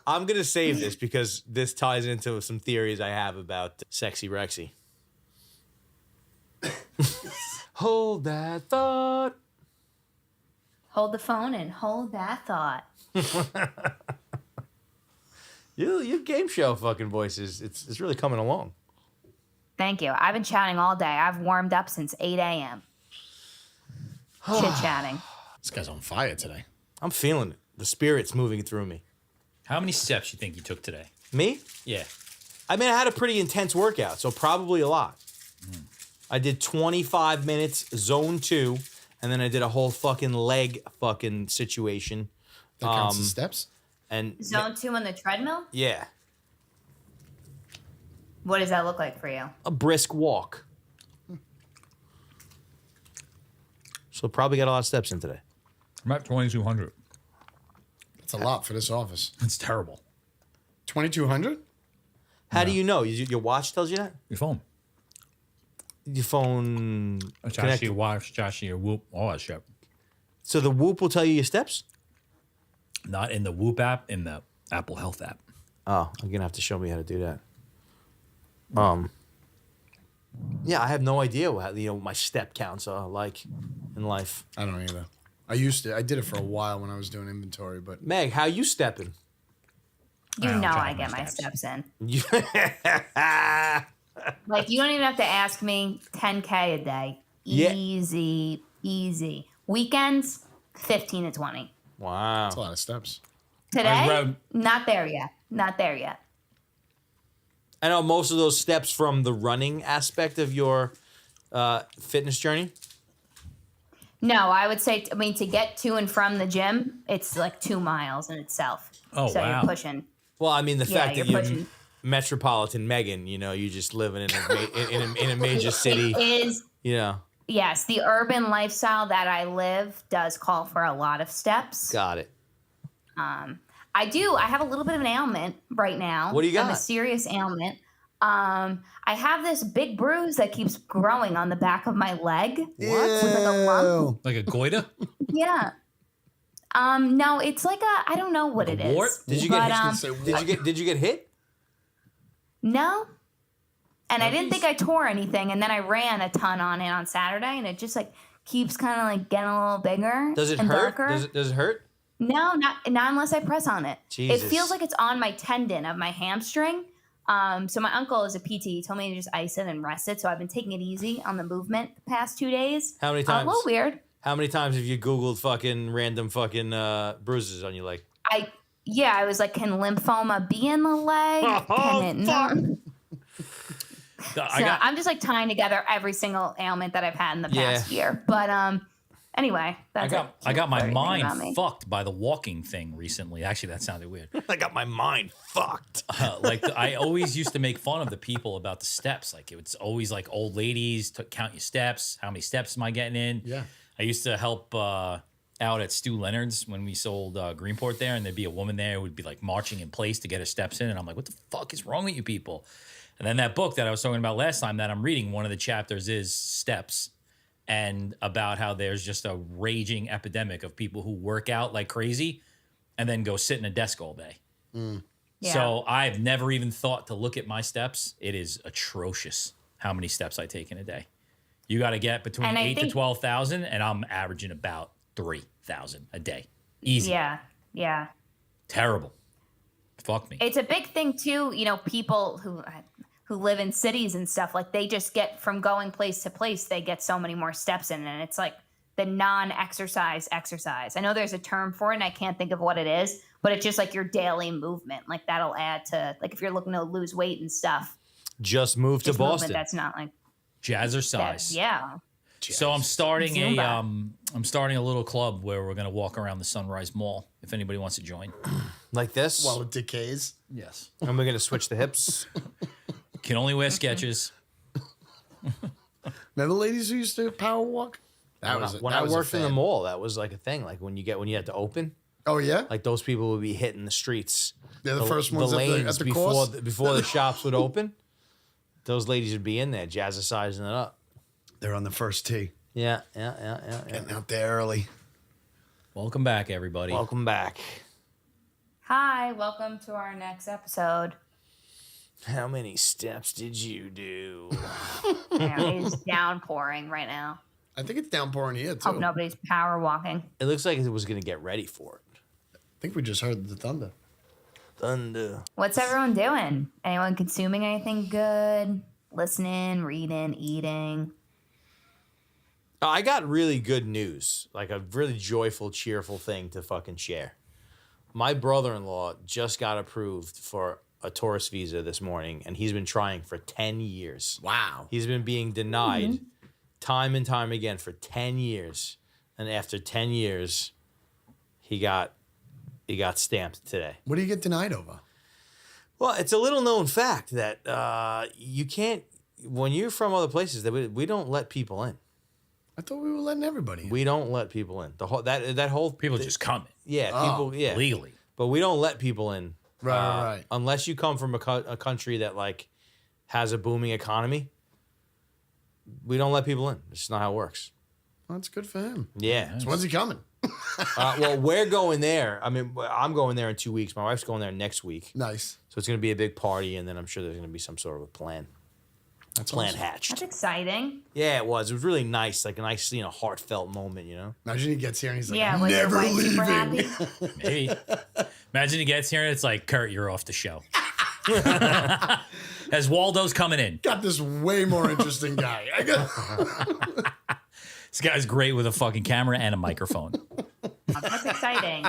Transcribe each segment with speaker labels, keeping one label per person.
Speaker 1: I'm going to save this because this ties into some theories I have about Sexy Rexy. Hold that thought.
Speaker 2: Hold the phone and hold that thought.
Speaker 1: Your game show fucking voice it's really coming along.
Speaker 2: Thank you. I've been chatting all day. I've warmed up since 8 a.m. Chit-chatting.
Speaker 3: This guy's on fire today.
Speaker 1: I'm feeling it. The spirit's moving through me.
Speaker 4: How many steps you think you took today?
Speaker 1: Me?
Speaker 4: Yeah.
Speaker 1: I mean, I had a pretty intense workout, so probably a lot. I did 25 minutes, zone 2, and then I did a whole fucking leg fucking situation.
Speaker 3: That counts as steps?
Speaker 1: And
Speaker 2: Zone 2 on the treadmill?
Speaker 1: yeah,
Speaker 2: What does that look like for you?
Speaker 1: a brisk walk. So probably got a lot of steps in today.
Speaker 4: I'm at 2,200.
Speaker 3: That's a lot for this office.
Speaker 4: That's terrible.
Speaker 3: 2,200?
Speaker 1: How do you know? Your watch tells you that?
Speaker 4: Your phone.
Speaker 1: Your phone
Speaker 4: It's
Speaker 1: connected.
Speaker 4: actually your watch, it's actually your Whoop, all that shit.
Speaker 1: So the Whoop will tell you your steps?
Speaker 4: Not in the Whoop app, in the Apple Health app.
Speaker 1: Oh, you're gonna have to show me how to do that. Yeah, I have no idea what my step counts are like in life.
Speaker 3: I don't either. I did it for a while when I was doing inventory, but
Speaker 1: Meg, how you stepping?
Speaker 2: You
Speaker 4: don't
Speaker 2: know
Speaker 4: track
Speaker 2: I
Speaker 4: my
Speaker 2: get my
Speaker 4: steps.
Speaker 2: steps in.
Speaker 1: You-
Speaker 2: Like, you don't even have to ask me 10K a day.
Speaker 1: Yeah.
Speaker 2: Easy. Weekends, 15 to 20.
Speaker 1: Wow.
Speaker 3: that's a lot of steps.
Speaker 2: Today,
Speaker 4: rode-
Speaker 2: not there yet.
Speaker 1: I know most of those steps from the running aspect of your fitness journey.
Speaker 2: No, I would say, to get to and from the gym, it's like 2 miles in itself.
Speaker 4: Oh,
Speaker 2: so
Speaker 4: wow.
Speaker 2: you're pushing.
Speaker 1: Well, I mean, the
Speaker 2: Yeah,
Speaker 1: fact that
Speaker 2: you're
Speaker 1: you're
Speaker 2: pushing.
Speaker 1: metropolitan Megan, you just living in a major city.
Speaker 2: It is,
Speaker 1: Yeah,
Speaker 2: yes, the urban lifestyle that I live does call for a lot of steps.
Speaker 1: got it.
Speaker 2: I have a little bit of an ailment right now.
Speaker 1: What do you
Speaker 2: I have
Speaker 1: got?
Speaker 2: a serious ailment. I have this big bruise that keeps growing on the back of my leg.
Speaker 1: What?
Speaker 2: With like a lump.
Speaker 4: Like a goiter?
Speaker 2: Yeah. No, it's like I don't know what
Speaker 4: Like
Speaker 2: it
Speaker 4: a wart?
Speaker 2: is.
Speaker 1: Did you
Speaker 2: but,
Speaker 1: get did you get hit?
Speaker 2: No. And I didn't think I tore anything, and then I ran a ton on it on Saturday, and it just like keeps kind of like getting a little bigger.
Speaker 1: Does it
Speaker 2: and
Speaker 1: hurt?
Speaker 2: Darker.
Speaker 1: Does it hurt?
Speaker 2: No, not unless I press on it.
Speaker 1: Jesus.
Speaker 2: It feels like it's on my tendon of my hamstring. So my uncle is a PT. He told me to just ice it and rest it. So I've been taking it easy on the movement the past 2 days.
Speaker 1: How many
Speaker 2: A
Speaker 1: times?
Speaker 2: little weird.
Speaker 1: How many times have you Googled fucking random fucking bruises on your leg?
Speaker 2: I was like, can lymphoma be in the leg?
Speaker 1: Oh,
Speaker 2: Can it not?
Speaker 4: I got,
Speaker 2: I'm just like tying together every single ailment that I've had in the past year. But anyway,
Speaker 4: I
Speaker 2: that's
Speaker 4: got my
Speaker 2: about
Speaker 4: mind
Speaker 2: me.
Speaker 4: fucked by the walking thing recently. Actually, that sounded weird.
Speaker 1: I got my mind fucked.
Speaker 4: I always used to make fun of the people about the steps. Like, it was always like old ladies to count your steps. How many steps am I getting in?
Speaker 3: Yeah.
Speaker 4: I used to help out at Stu Leonard's when we sold Greenport there, and there'd be a woman there who would be like marching in place to get her steps in. And I'm like, what the fuck is wrong with you people? And then that book that I was talking about last time that I'm reading, one of the chapters is steps, and about how there's just a raging epidemic of people who work out like crazy and then go sit in a desk all day.
Speaker 2: Yeah.
Speaker 4: So I've never even thought to look at my steps. It is atrocious how many steps I take in a day. You got to get between
Speaker 2: And I
Speaker 4: 8 to
Speaker 2: think-
Speaker 4: 12,000, and I'm averaging about 3,000 a day. Easy.
Speaker 2: Yeah.
Speaker 4: Terrible. Fuck me.
Speaker 2: It's a big thing too, people who live in cities and stuff, like they just get from going place to place, they get so many more steps in, and it's like the non-exercise exercise. I know there's a term for it and I can't think of what it is, but it's just like your daily movement. Like that'll add to, like if you're looking to lose weight and stuff.
Speaker 1: Just moved to
Speaker 2: it's movement
Speaker 1: Boston.
Speaker 2: that's not like
Speaker 4: Jazzercise.
Speaker 2: yeah.
Speaker 4: So I'm starting
Speaker 2: Zumba.
Speaker 4: I'm starting a little club where we're gonna walk around the Sunrise Mall. If anybody wants to join.
Speaker 1: Like this.
Speaker 3: While it decays.
Speaker 4: Yes.
Speaker 1: And we're gonna switch the hips.
Speaker 4: Can only wear Skechers.
Speaker 3: Remember ladies who used to power walk?
Speaker 1: When I worked in the mall, that was like a thing. Like when you had to open,
Speaker 3: Oh yeah?
Speaker 1: like those people would be hitting the streets.
Speaker 3: They're the first ones
Speaker 1: the
Speaker 3: at the-
Speaker 1: lanes
Speaker 3: at the
Speaker 1: before
Speaker 3: course?
Speaker 1: before the shops would open. Those ladies would be in there, jazzercising it up.
Speaker 3: They're on the first tee.
Speaker 1: Yeah.
Speaker 3: Getting out there early.
Speaker 4: Welcome back, everybody.
Speaker 1: Welcome back.
Speaker 2: Hi, welcome to our next episode.
Speaker 1: How many steps did you do?
Speaker 2: It is downpouring right now.
Speaker 3: I think it's downpouring here too.
Speaker 2: Hope nobody's power walking.
Speaker 1: It looks like it was going to get ready for it.
Speaker 3: I think we just heard the thunder.
Speaker 1: Thunder.
Speaker 2: What's everyone doing? Anyone consuming anything good? Listening, reading, eating?
Speaker 1: I got really good news, like a really joyful, cheerful thing to fucking share. My brother-in-law just got approved for a tourist visa this morning, and he's been trying for 10 years.
Speaker 3: Wow.
Speaker 1: He's been being denied time and time again for 10 years. And after 10 years, he got stamped today.
Speaker 3: What do you get denied over?
Speaker 1: Well, it's a little known fact that you can't, when you're from other places, that we don't let people in.
Speaker 3: I thought we were letting everybody in.
Speaker 1: We don't let people in. The whole that whole
Speaker 4: People just come
Speaker 1: yeah, people
Speaker 4: legally.
Speaker 1: But we don't let people in.
Speaker 3: Right.
Speaker 1: Unless you come from a country that like has a booming economy. We don't let people in. It's just not how it works.
Speaker 3: Well, that's good for him.
Speaker 1: Yeah.
Speaker 3: So when's he coming?
Speaker 1: Well, we're going there. I mean, I'm going there in 2 weeks. My wife's going there next week.
Speaker 3: Nice.
Speaker 1: So it's going to be a big party, and then I'm sure there's going to be some sort of a plan.
Speaker 3: That's
Speaker 1: Plan
Speaker 3: awesome.
Speaker 1: hatched.
Speaker 2: That's exciting.
Speaker 1: Yeah, it was. It was really nice, like a nice, heartfelt moment,
Speaker 3: Imagine he gets here and he's like,
Speaker 2: Yeah,
Speaker 3: I'm
Speaker 2: was your
Speaker 3: never
Speaker 2: wife super
Speaker 3: leaving.
Speaker 2: happy?
Speaker 4: Maybe. Imagine he gets here and it's like, Kurt, you're off the show. As Waldo's coming in.
Speaker 3: Got this way more interesting guy.
Speaker 4: This guy's great with a fucking camera and a microphone.
Speaker 2: That's exciting.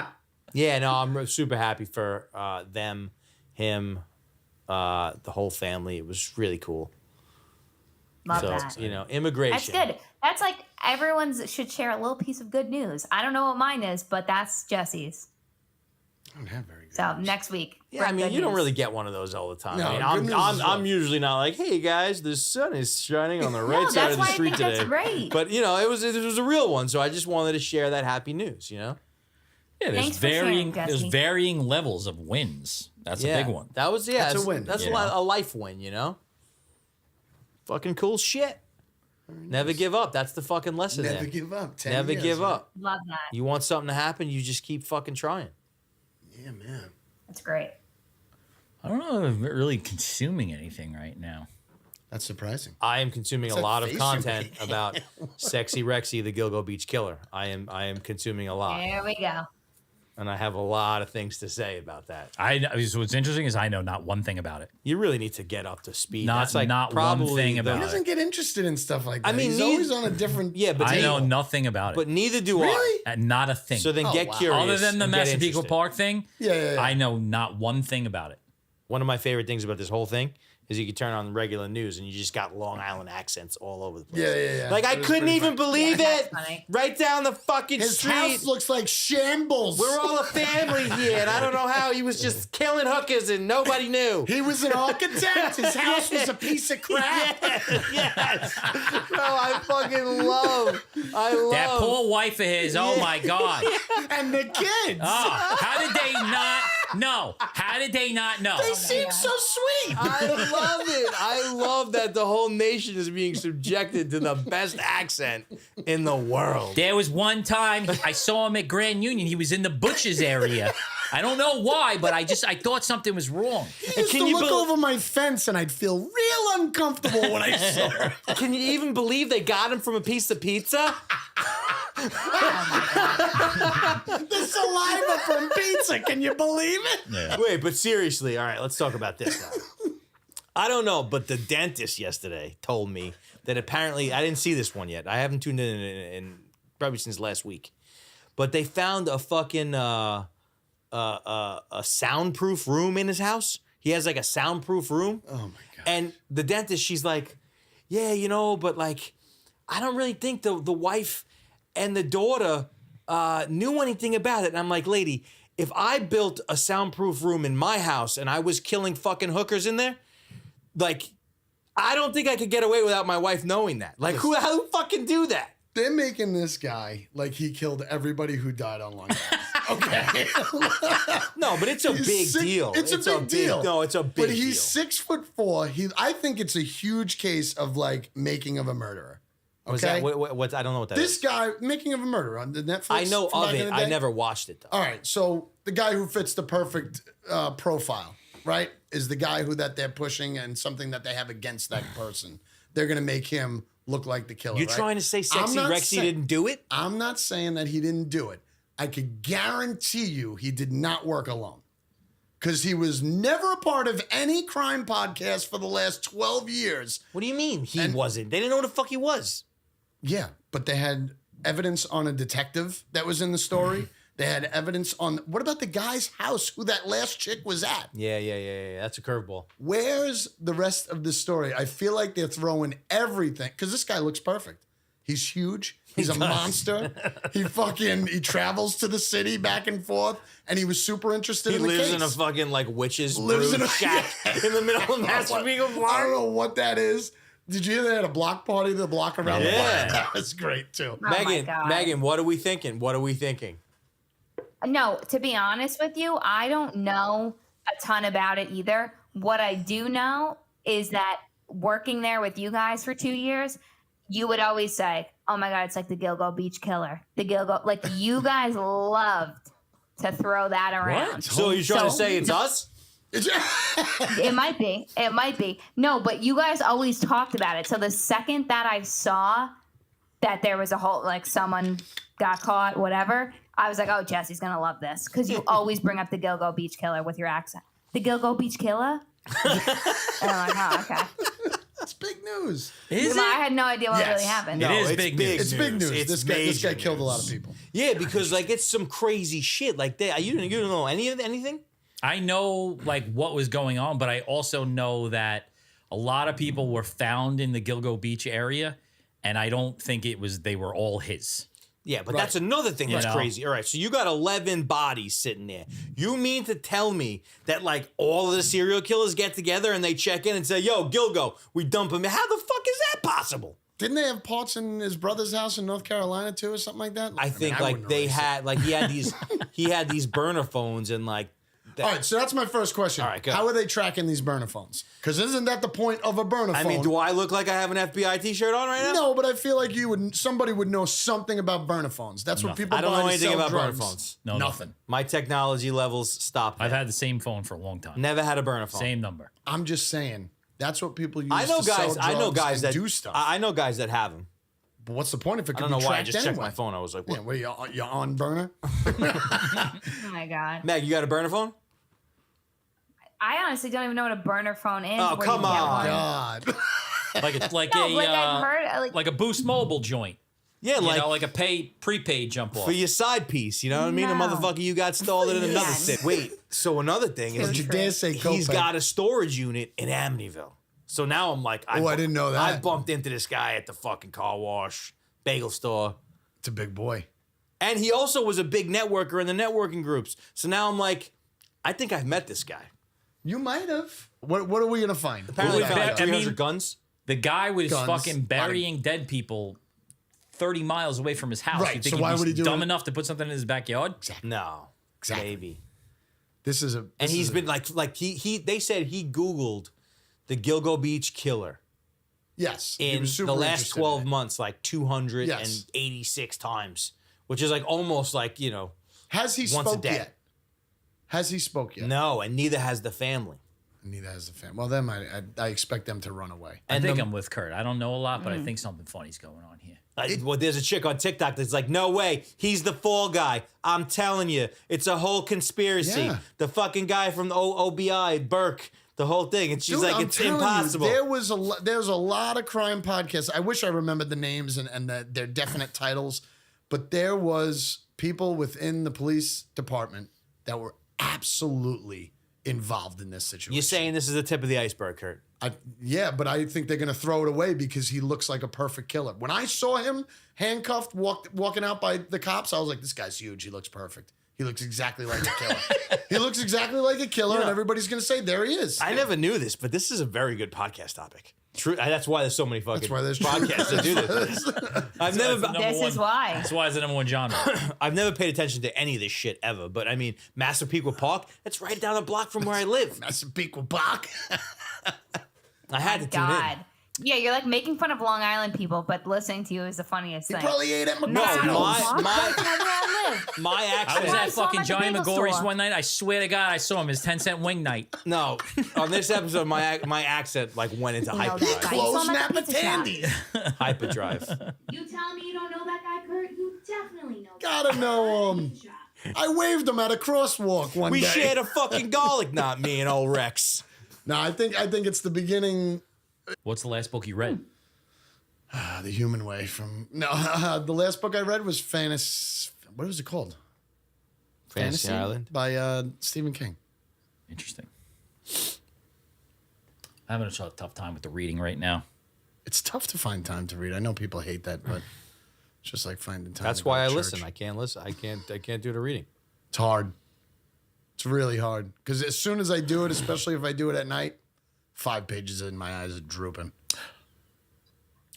Speaker 1: Yeah, no, I'm super happy for them, him, the whole family. It was really cool.
Speaker 2: Love
Speaker 1: So,
Speaker 2: that.
Speaker 1: immigration.
Speaker 2: That's good. That's like everyone's should share a little piece of good news. I don't know what mine is, but that's Jesse's.
Speaker 3: I don't have very good.
Speaker 2: So next week.
Speaker 1: Yeah, I
Speaker 2: bring
Speaker 1: mean,
Speaker 2: good
Speaker 1: you don't
Speaker 2: news.
Speaker 1: really get one of those all the time.
Speaker 3: No,
Speaker 1: I
Speaker 3: good
Speaker 1: mean,
Speaker 3: news is
Speaker 1: I'm
Speaker 3: what?
Speaker 1: usually not like, hey guys, the sun is shining on the right
Speaker 2: No,
Speaker 1: side
Speaker 2: that's
Speaker 1: of the
Speaker 2: why I
Speaker 1: street
Speaker 2: think that's
Speaker 1: today.
Speaker 2: great.
Speaker 1: But it was a real one, so I just wanted to share that happy news.
Speaker 4: Yeah,
Speaker 2: Thanks for sharing,
Speaker 4: there's
Speaker 2: Jesse.
Speaker 4: varying levels of wins. That's
Speaker 1: Yeah,
Speaker 4: a big one.
Speaker 1: That was
Speaker 3: That's a win.
Speaker 1: That's
Speaker 4: You
Speaker 1: a life win. Fucking cool shit. Never give up. That's the fucking lesson.
Speaker 3: Never
Speaker 1: there.
Speaker 3: give up. 10
Speaker 1: Never
Speaker 3: years,
Speaker 1: give
Speaker 3: right?
Speaker 1: up.
Speaker 2: Love that.
Speaker 1: You want something to happen, you just keep fucking trying.
Speaker 3: Yeah, man.
Speaker 2: That's great.
Speaker 4: I don't know if I'm really consuming anything right now.
Speaker 3: That's surprising.
Speaker 1: I am consuming
Speaker 3: What's
Speaker 1: a
Speaker 3: that
Speaker 1: lot of
Speaker 3: face
Speaker 1: content
Speaker 3: you're
Speaker 1: about Sexy Rexy, the Gilgo Beach Killer. I am consuming a lot,
Speaker 2: There we go.
Speaker 1: and I have a lot of things to say about that.
Speaker 4: So what's interesting is I know not one thing about it.
Speaker 1: You really need to get up to speed.
Speaker 4: Not-
Speaker 1: That's like
Speaker 4: not one
Speaker 1: probably
Speaker 4: thing
Speaker 1: the-
Speaker 4: about
Speaker 3: He
Speaker 4: it.
Speaker 3: doesn't get interested in stuff like that.
Speaker 1: I mean,
Speaker 3: he's always on a different.
Speaker 1: Yeah, but
Speaker 4: I know
Speaker 1: neither-
Speaker 4: nothing about it.
Speaker 1: But neither do
Speaker 3: Really?
Speaker 4: Not a thing.
Speaker 1: So then
Speaker 3: Oh,
Speaker 1: get
Speaker 3: wow.
Speaker 1: curious.
Speaker 4: Other than the
Speaker 1: and get
Speaker 4: Massapequa
Speaker 1: interested.
Speaker 4: Park thing,
Speaker 3: Yeah.
Speaker 4: I know not one thing about it.
Speaker 1: One of my favorite things about this whole thing is you can turn on regular news and you just got Long Island accents all over the place.
Speaker 3: Yeah.
Speaker 1: Like I
Speaker 3: It was
Speaker 1: couldn't
Speaker 3: pretty
Speaker 1: even
Speaker 3: funny.
Speaker 1: believe
Speaker 2: Yeah,
Speaker 1: it.
Speaker 2: that's funny.
Speaker 1: Right down the fucking
Speaker 3: His
Speaker 1: street.
Speaker 3: house looks like shambles.
Speaker 1: We're all a family here, and I don't know how he was just killing hookers and nobody knew.
Speaker 3: He was an architect. His house was a piece of crap.
Speaker 1: Yes. Bro, I fucking love.
Speaker 4: That poor wife of his, oh my God.
Speaker 3: And the kids.
Speaker 4: Oh, how did they not know? How did they not know?
Speaker 3: They seem so sweet.
Speaker 1: I love it. I love that the whole nation is being subjected to the best accent in the world.
Speaker 4: There was one time I saw him at Grand Union. He was in the Butch's area. I don't know why, but I thought something was wrong.
Speaker 3: He used
Speaker 1: can
Speaker 3: to
Speaker 1: you
Speaker 3: look
Speaker 1: bel-
Speaker 3: over my fence and I'd feel real uncomfortable when I saw him.
Speaker 1: Can you even believe they got him from a piece of pizza?
Speaker 3: The saliva from pizza. Can you believe it?
Speaker 4: Yeah.
Speaker 1: Wait, but seriously, all right, let's talk about this now. I don't know, but the dentist yesterday told me that apparently, I didn't see this one yet. I haven't tuned in probably since last week. But they found a fucking a soundproof room in his house. He has like a soundproof room.
Speaker 3: Oh, my God.
Speaker 1: And the dentist, she's like, yeah, but like, I don't really think the wife and the daughter knew anything about it. And I'm like, lady, if I built a soundproof room in my house and I was killing fucking hookers in there, like, I don't think I could get away without my wife knowing that. Like, how fucking do that?
Speaker 3: They're making this guy like he killed everybody who died on Long Island. Okay.
Speaker 1: No, but it's a
Speaker 3: He's
Speaker 1: big
Speaker 3: sick-
Speaker 1: deal.
Speaker 3: It's a big deal.
Speaker 1: No, it's a big
Speaker 3: But he's
Speaker 1: deal.
Speaker 3: 6'4". I think it's a huge case of like making of a murderer.
Speaker 1: Was
Speaker 3: Okay.
Speaker 1: that what? I don't know what that is.
Speaker 3: This guy, Making of a Murderer on the Netflix.
Speaker 1: I know
Speaker 3: from
Speaker 1: of
Speaker 3: back in
Speaker 1: it.
Speaker 3: the
Speaker 1: I
Speaker 3: day.
Speaker 1: never watched it though.
Speaker 3: All right, so the guy who fits the perfect profile, right, is the guy that they're pushing and something that they have against that person. They're gonna make him look like the killer.
Speaker 1: You're
Speaker 3: right?
Speaker 1: trying to say
Speaker 3: I'm
Speaker 1: Sexy
Speaker 3: not
Speaker 1: Rexy
Speaker 3: saying-
Speaker 1: didn't do it?
Speaker 3: I'm not saying that he didn't do it. I could guarantee you he did not work alone. Because he was never a part of any crime podcast for the last 12 years.
Speaker 1: What do you mean he wasn't? They didn't know who the fuck he was.
Speaker 3: Yeah, but they had evidence on a detective that was in the story. They had evidence on, what about the guy's house who that last chick was at?
Speaker 1: Yeah. That's a curveball.
Speaker 3: Where's the rest of the story? I feel like they're throwing everything, because this guy looks perfect. He's huge. He's a monster. He travels to the city back and forth, and he was super interested
Speaker 1: He
Speaker 3: in the case.
Speaker 1: lives in a fucking like witch's
Speaker 3: Lives in
Speaker 1: brood
Speaker 3: a
Speaker 1: shack in the middle of Massapequa
Speaker 3: I don't
Speaker 1: Park.
Speaker 3: know what that is. Did you hear they had a block party the block around the
Speaker 1: Yeah.
Speaker 3: block? That was great too.
Speaker 2: Oh my
Speaker 1: Megan,
Speaker 2: God.
Speaker 1: Megan, what are we thinking? What are we thinking?
Speaker 2: No, to be honest with you, I don't know a ton about it either. What I do know is that working there with you guys for 2 years, you would always say, "Oh my God, it's like the Gilgo Beach Killer." The Gilgo, like you guys loved to throw that around.
Speaker 1: So you're trying to
Speaker 2: So-
Speaker 1: say it's us?
Speaker 2: It might be. It might be. No, but you guys always talked about it. So the second that I saw that there was a whole, like someone got caught, whatever, I was like, oh, Jesse's going to love this. Because you always bring up the Gilgo Beach Killer with your accent. The Gilgo Beach Killer? And I'm like, oh, okay.
Speaker 3: That's big news.
Speaker 4: Is
Speaker 2: I
Speaker 4: it?
Speaker 2: had no idea what
Speaker 3: Yes.
Speaker 2: really happened.
Speaker 4: It
Speaker 1: No,
Speaker 4: is
Speaker 1: it's
Speaker 4: big news.
Speaker 3: It's big news.
Speaker 1: It's
Speaker 3: This guy
Speaker 1: major
Speaker 3: killed a lot of
Speaker 1: news.
Speaker 3: people.
Speaker 1: Yeah, because like it's some crazy shit. Like that. You don't know anything?
Speaker 4: I know like what was going on, but I also know that a lot of people were found in the Gilgo Beach area, and I don't think they were all his.
Speaker 1: Yeah, but
Speaker 3: Right.
Speaker 1: that's another thing that's
Speaker 4: know?
Speaker 1: crazy. All right, so you got 11 bodies sitting there. You mean to tell me that like all of the serial killers get together and they check in and say, "Yo, Gilgo, we dump him." How the fuck is that possible?
Speaker 3: Didn't they have parts in his brother's house in North Carolina too, or something like that?
Speaker 1: I think
Speaker 3: mean, I
Speaker 1: like
Speaker 3: wouldn't
Speaker 1: they
Speaker 3: really
Speaker 1: had like he had these burner phones and like.
Speaker 3: All right, so that's my first question.
Speaker 1: All right, go.
Speaker 3: How are they tracking these burner phones? Because isn't that the point of a burner phone?
Speaker 1: I mean, do I look like I have an FBI T-shirt on right now?
Speaker 3: No, but I feel like somebody would know something about burner phones. That's what people
Speaker 1: I don't
Speaker 3: buy
Speaker 1: know
Speaker 3: to
Speaker 1: anything
Speaker 3: sell
Speaker 1: about burner
Speaker 3: drugs.
Speaker 1: phones.
Speaker 4: No,
Speaker 3: Nothing.
Speaker 1: My technology levels stop.
Speaker 4: I've
Speaker 1: there.
Speaker 4: had the same phone for a long time.
Speaker 1: Never had a burner phone.
Speaker 4: Same number.
Speaker 3: I'm just saying. That's what people use
Speaker 1: I know
Speaker 3: to sell
Speaker 1: guys.
Speaker 3: drugs
Speaker 1: I know guys
Speaker 3: and
Speaker 1: that
Speaker 3: do stuff.
Speaker 1: I know guys that have them.
Speaker 3: But what's the point if it
Speaker 1: I
Speaker 3: could
Speaker 1: don't
Speaker 3: be
Speaker 1: know why I
Speaker 3: tracked
Speaker 1: just
Speaker 3: anyway?
Speaker 1: checked my phone. I was like,
Speaker 3: Yeah,
Speaker 1: what?
Speaker 3: where you're on burner?
Speaker 2: Oh my God.
Speaker 1: Meg, you got a burner phone?
Speaker 2: I honestly don't even know what a burner phone is.
Speaker 1: Oh,
Speaker 2: where
Speaker 1: come
Speaker 2: you get
Speaker 1: on.
Speaker 2: one.
Speaker 3: God.
Speaker 4: Like
Speaker 2: No,
Speaker 4: a
Speaker 2: like I've heard,
Speaker 4: like a Boost Mobile joint.
Speaker 1: Yeah,
Speaker 4: You
Speaker 1: like
Speaker 4: know, like a prepaid jump off.
Speaker 1: for your side piece. You know what I mean? A
Speaker 2: No.
Speaker 1: motherfucker you got stalled in another
Speaker 2: Yes.
Speaker 1: city. Wait, so another thing
Speaker 2: Don't
Speaker 1: is
Speaker 3: you dare say
Speaker 1: he's
Speaker 3: copay.
Speaker 1: got a storage unit in Amityville. So now I'm like,
Speaker 3: Oh, I didn't know that.
Speaker 1: I bumped into this guy at the fucking car wash, bagel store.
Speaker 3: It's a big boy.
Speaker 1: And he also was a big networker in the networking groups. So now I'm like, I think I've met this guy.
Speaker 3: You might have. What are we going to find?
Speaker 1: Apparently,
Speaker 4: Well,
Speaker 1: I found like
Speaker 4: I mean-
Speaker 1: 300 guns.
Speaker 4: The guy was
Speaker 3: Guns.
Speaker 4: fucking burying dead people 30 miles away from his house.
Speaker 3: Right,
Speaker 4: You think
Speaker 3: so
Speaker 4: he'd
Speaker 3: why
Speaker 4: be
Speaker 3: would he do
Speaker 4: dumb
Speaker 3: it?
Speaker 4: enough to put something in his backyard?
Speaker 1: No,
Speaker 3: Exactly.
Speaker 1: maybe.
Speaker 3: This is a.
Speaker 1: And
Speaker 3: this
Speaker 1: he's
Speaker 3: is a-
Speaker 1: been like he. They said he Googled the Gilgo Beach Killer
Speaker 3: Yes. he
Speaker 1: in
Speaker 3: was super
Speaker 1: the last
Speaker 3: interested in
Speaker 1: 12
Speaker 3: it.
Speaker 1: months, like 286 times, which is like almost like
Speaker 3: Has he
Speaker 1: once a
Speaker 3: spoke
Speaker 1: day.
Speaker 3: yet? Has he spoke yet?
Speaker 1: no, and neither has the family.
Speaker 3: Neither has the family. Well, then I expect them to run away.
Speaker 4: I
Speaker 1: And
Speaker 4: think
Speaker 1: the-
Speaker 4: I'm with Kurt. I don't know a lot, but I think something funny's going on here.
Speaker 1: Well, there's a chick on TikTok that's like, no way, he's the fall guy. I'm telling you, it's a whole conspiracy.
Speaker 3: Yeah.
Speaker 1: The fucking guy from the OBI, Burke, the whole thing. And she's
Speaker 3: Dude,
Speaker 1: like,
Speaker 3: I'm
Speaker 1: it's
Speaker 3: telling you,
Speaker 1: impossible.
Speaker 3: there's a lot of crime podcasts. I wish I remembered the names and their definite titles, but there was people within the police department that were absolutely involved in this situation.
Speaker 1: You're saying this is the tip of the iceberg, Kurt.
Speaker 3: Yeah, but I think they're going to throw it away because he looks like a perfect killer. When I saw him handcuffed, walking out by the cops, I was like, this guy's huge. He looks perfect. He looks exactly like a killer. He looks exactly like a killer, and everybody's going to say, there he is.
Speaker 1: I never knew this, but this is a very good podcast topic. True. That's why there's so many fucking
Speaker 3: That's why there's
Speaker 1: podcasts that do this. I've never,
Speaker 2: This is why.
Speaker 4: That's why it's the number one genre.
Speaker 1: I've never paid attention to any of this shit ever. But I mean, Massapequa Park, that's right down the block from where I live.
Speaker 3: Massapequa Park.
Speaker 1: I had to tune in.
Speaker 2: God. Yeah, you're like making fun of Long Island people, but listening to you is the funniest
Speaker 3: He
Speaker 2: thing.
Speaker 3: probably ate at
Speaker 1: No,
Speaker 3: McDonald's.
Speaker 1: my
Speaker 4: I
Speaker 1: accent.
Speaker 4: was
Speaker 2: I
Speaker 4: at
Speaker 2: saw him
Speaker 4: fucking
Speaker 2: at the
Speaker 4: Johnny
Speaker 2: bagel
Speaker 4: McGorry's
Speaker 2: store.
Speaker 4: one night. I swear to God, I saw him. His 10-cent wing night.
Speaker 1: No, on this episode, my accent like went into
Speaker 2: You know that guy.
Speaker 1: hyperdrive.
Speaker 2: You saw
Speaker 3: Close
Speaker 2: him at the
Speaker 3: snap
Speaker 2: pizza shop.
Speaker 3: Tandy.
Speaker 1: Hyperdrive.
Speaker 5: You telling me you don't know that guy, Kurt? You definitely know.
Speaker 3: Gotta know him. I waved him at a crosswalk one
Speaker 1: We
Speaker 3: day.
Speaker 1: shared a fucking garlic knot, me and old Rex.
Speaker 3: No, I think it's the beginning.
Speaker 4: What's the last book you read?
Speaker 3: The Human Way from the last book I read was What was it called?
Speaker 1: Fantasy Island
Speaker 3: by Stephen King.
Speaker 4: Interesting. I'm having a tough time with the reading right now.
Speaker 3: It's tough to find time to read. I know people hate that, but it's just like finding time.
Speaker 1: That's
Speaker 3: to go
Speaker 1: why
Speaker 3: to
Speaker 1: I
Speaker 3: church.
Speaker 1: listen. I can't listen. I can't do the reading.
Speaker 3: It's hard. It's really hard because as soon as I do it, especially if I do it at night, 5 pages in, my eyes are drooping.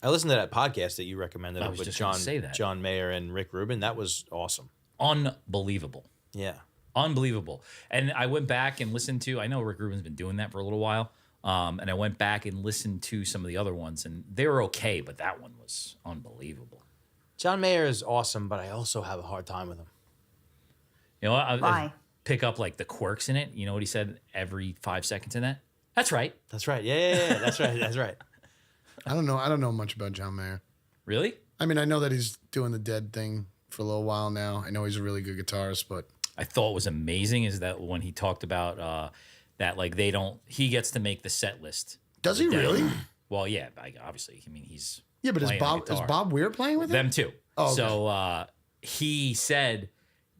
Speaker 1: I listened to that podcast that you recommended
Speaker 4: I was
Speaker 1: with
Speaker 4: just gonna
Speaker 1: John
Speaker 4: say that.
Speaker 1: John Mayer and Rick Rubin. That was awesome.
Speaker 4: Unbelievable.
Speaker 1: Yeah.
Speaker 4: Unbelievable. And I went back and listened to, I know Rick Rubin's been doing that for a little while. And I went back and listened to some of the other ones, and they were okay, but that one was unbelievable.
Speaker 1: John Mayer is awesome, but I also have a hard time with him.
Speaker 4: You know, I
Speaker 2: Why?
Speaker 4: pick up like the quirks in it. You know what he said every 5 seconds in that? That's right.
Speaker 1: That's right. Yeah. That's right. That's right.
Speaker 3: I don't know much about John Mayer.
Speaker 4: Really?
Speaker 3: I mean, I know that he's doing the Dead thing for a little while now. I know he's a really good guitarist, but
Speaker 4: I thought was amazing is that when he talked about that, like he gets to make the set list.
Speaker 3: does he really?
Speaker 4: Well, yeah, obviously. I mean, he's
Speaker 3: Yeah, but is
Speaker 4: playing the
Speaker 3: Bob
Speaker 4: guitar.
Speaker 3: Weir playing with him?
Speaker 4: Them too.
Speaker 3: Oh, okay.
Speaker 4: So he said,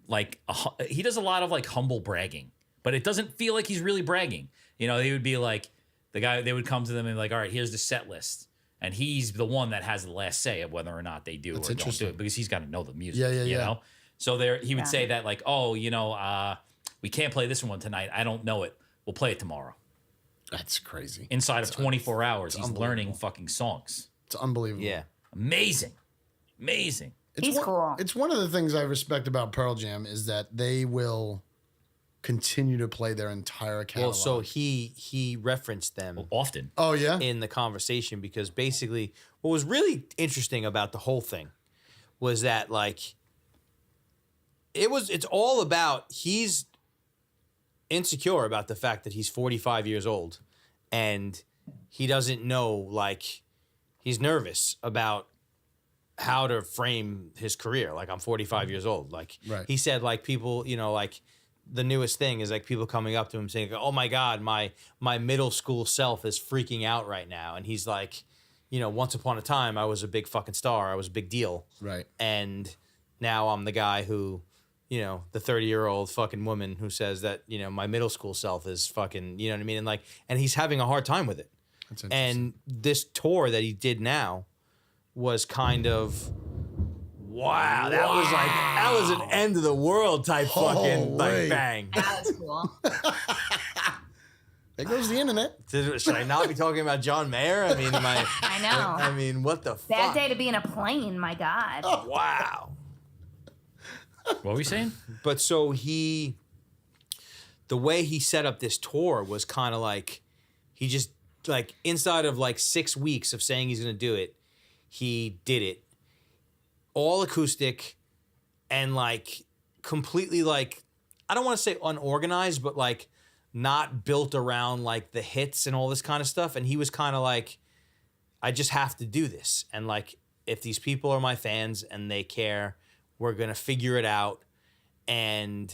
Speaker 4: like, he does a lot of like humble bragging, but it doesn't feel like he's really bragging. You know, they would be like, they would come to them and be like, all right, here's the set list. And he's the one that has the last say of whether or not they do
Speaker 3: That's
Speaker 4: or don't do
Speaker 3: interesting.
Speaker 4: it because he's got to know the music.
Speaker 3: Yeah,
Speaker 4: You
Speaker 3: yeah.
Speaker 4: know? So he would
Speaker 2: Yeah.
Speaker 4: say that, like, oh, we can't play this one tonight. I don't know it. We'll play it tomorrow.
Speaker 3: That's crazy.
Speaker 4: Inside of 24 hours, he's
Speaker 3: unbelievable.
Speaker 4: learning fucking songs.
Speaker 3: It's unbelievable.
Speaker 1: Yeah.
Speaker 4: Amazing. Amazing.
Speaker 2: He's cool.
Speaker 3: It's one of the things I respect about Pearl Jam is that they will continue to play their entire catalog.
Speaker 1: Well, so he referenced them
Speaker 4: Often.
Speaker 3: oh yeah,
Speaker 1: in the conversation because basically what was really interesting about the whole thing was that like it's all about he's insecure about the fact that he's 45 years old and he doesn't know, like, he's nervous about how to frame his career. Like, I'm 45 years old. Like,
Speaker 3: Right.
Speaker 1: he said, like, people, you know, like, the newest thing is like people coming up to him saying, "Oh my God, my middle school self is freaking out right now." And he's like, you know, once upon a time I was a big fucking star. I was a big deal.
Speaker 3: right.
Speaker 1: And now I'm the guy who, you know, the 30-year-old fucking woman who says that, you know, my middle school self is fucking, you know what I mean? And like, and he's having a hard time with it.
Speaker 3: That's interesting.
Speaker 1: And this tour that he did now was kind of, wow, that was an end of the world type fucking like
Speaker 3: Holy.
Speaker 1: bang.
Speaker 2: That was cool.
Speaker 3: There goes the internet.
Speaker 1: Should I not be talking about John Mayer? I mean,
Speaker 2: I know.
Speaker 1: I mean, what the
Speaker 2: Bad
Speaker 1: fuck?
Speaker 2: day to be in a plane, my God.
Speaker 1: Wow.
Speaker 4: What were we saying?
Speaker 1: But so the way he set up this tour was kind of like, he just, like, inside of like 6 weeks of saying he's going to do it, he did it. All acoustic and like completely like, I don't want to say unorganized, but like not built around like the hits and all this kind of stuff. And he was kind of like, I just have to do this. And like, if these people are my fans and they care, we're going to figure it out. And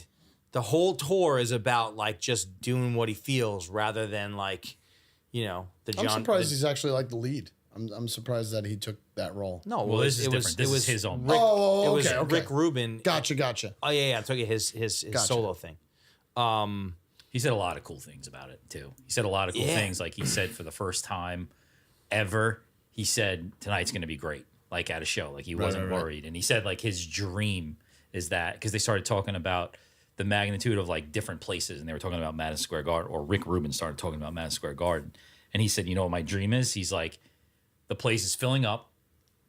Speaker 1: the whole tour is about like just doing what he feels rather than like, you know,
Speaker 3: I'm surprised he's actually like the lead. I'm surprised that he took that role.
Speaker 1: No,
Speaker 4: Well, this is
Speaker 1: it
Speaker 4: different. This is his own.
Speaker 1: Rick,
Speaker 3: Oh,
Speaker 1: it was
Speaker 3: okay.
Speaker 1: Rick Rubin.
Speaker 3: Gotcha.
Speaker 1: Oh yeah, I took it his
Speaker 3: Gotcha.
Speaker 1: solo thing.
Speaker 4: He said a lot of cool things about it too. He said a lot of cool
Speaker 1: Yeah.
Speaker 4: things. Like he said for the first time ever, he said tonight's going to be great. Like at a show, like he wasn't
Speaker 3: right.
Speaker 4: worried. And he said like his dream is that because they started talking about the magnitude of like different places, and they were talking about Madison Square Garden, or Rick Rubin started talking about Madison Square Garden, and he said, you know what my dream is? He's like, the place is filling up,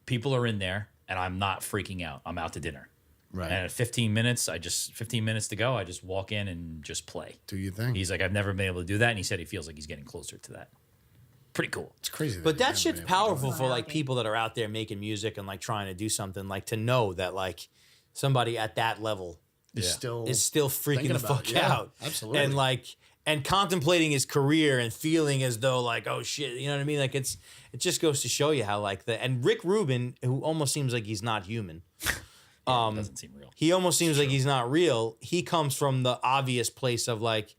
Speaker 4: people are in there, and I'm not freaking out. I'm out to dinner.
Speaker 3: Right.
Speaker 4: And at 15 minutes to go, I just walk in and just play.
Speaker 3: Do you think?
Speaker 4: He's like, I've never been able to do that. And he said he feels like he's getting closer to that. pretty cool.
Speaker 3: It's crazy.
Speaker 1: But
Speaker 3: he's
Speaker 1: that
Speaker 3: never
Speaker 1: shit's
Speaker 3: been able to do
Speaker 1: powerful
Speaker 3: it.
Speaker 1: for like people that are out there making music and like trying to do something, like to know that like somebody at that level
Speaker 3: Is
Speaker 4: Yeah.
Speaker 3: still
Speaker 1: is still freaking
Speaker 3: thinking
Speaker 1: the
Speaker 3: about
Speaker 1: fuck
Speaker 3: it. Yeah,
Speaker 1: out.
Speaker 3: absolutely.
Speaker 1: And like and contemplating his career and feeling as though like, oh shit, you know what I mean? Like it just goes to show you how like and Rick Rubin, who almost seems like he's not human.
Speaker 4: It doesn't seem real.
Speaker 1: He almost seems like he's not real. He comes from the obvious place of like,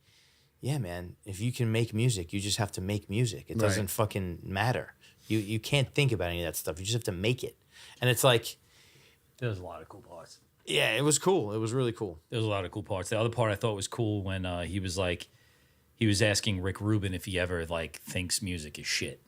Speaker 1: yeah, man, if you can make music, you just have to make music. It doesn't
Speaker 3: Right.
Speaker 1: fucking matter. You can't think about any of that stuff. You just have to make it. And it's like,
Speaker 4: There was a lot of cool parts.
Speaker 1: yeah, it was cool. It was really cool.
Speaker 4: There was a lot of cool parts. The other part I thought was cool when he was asking Rick Rubin if he ever like thinks music is shit.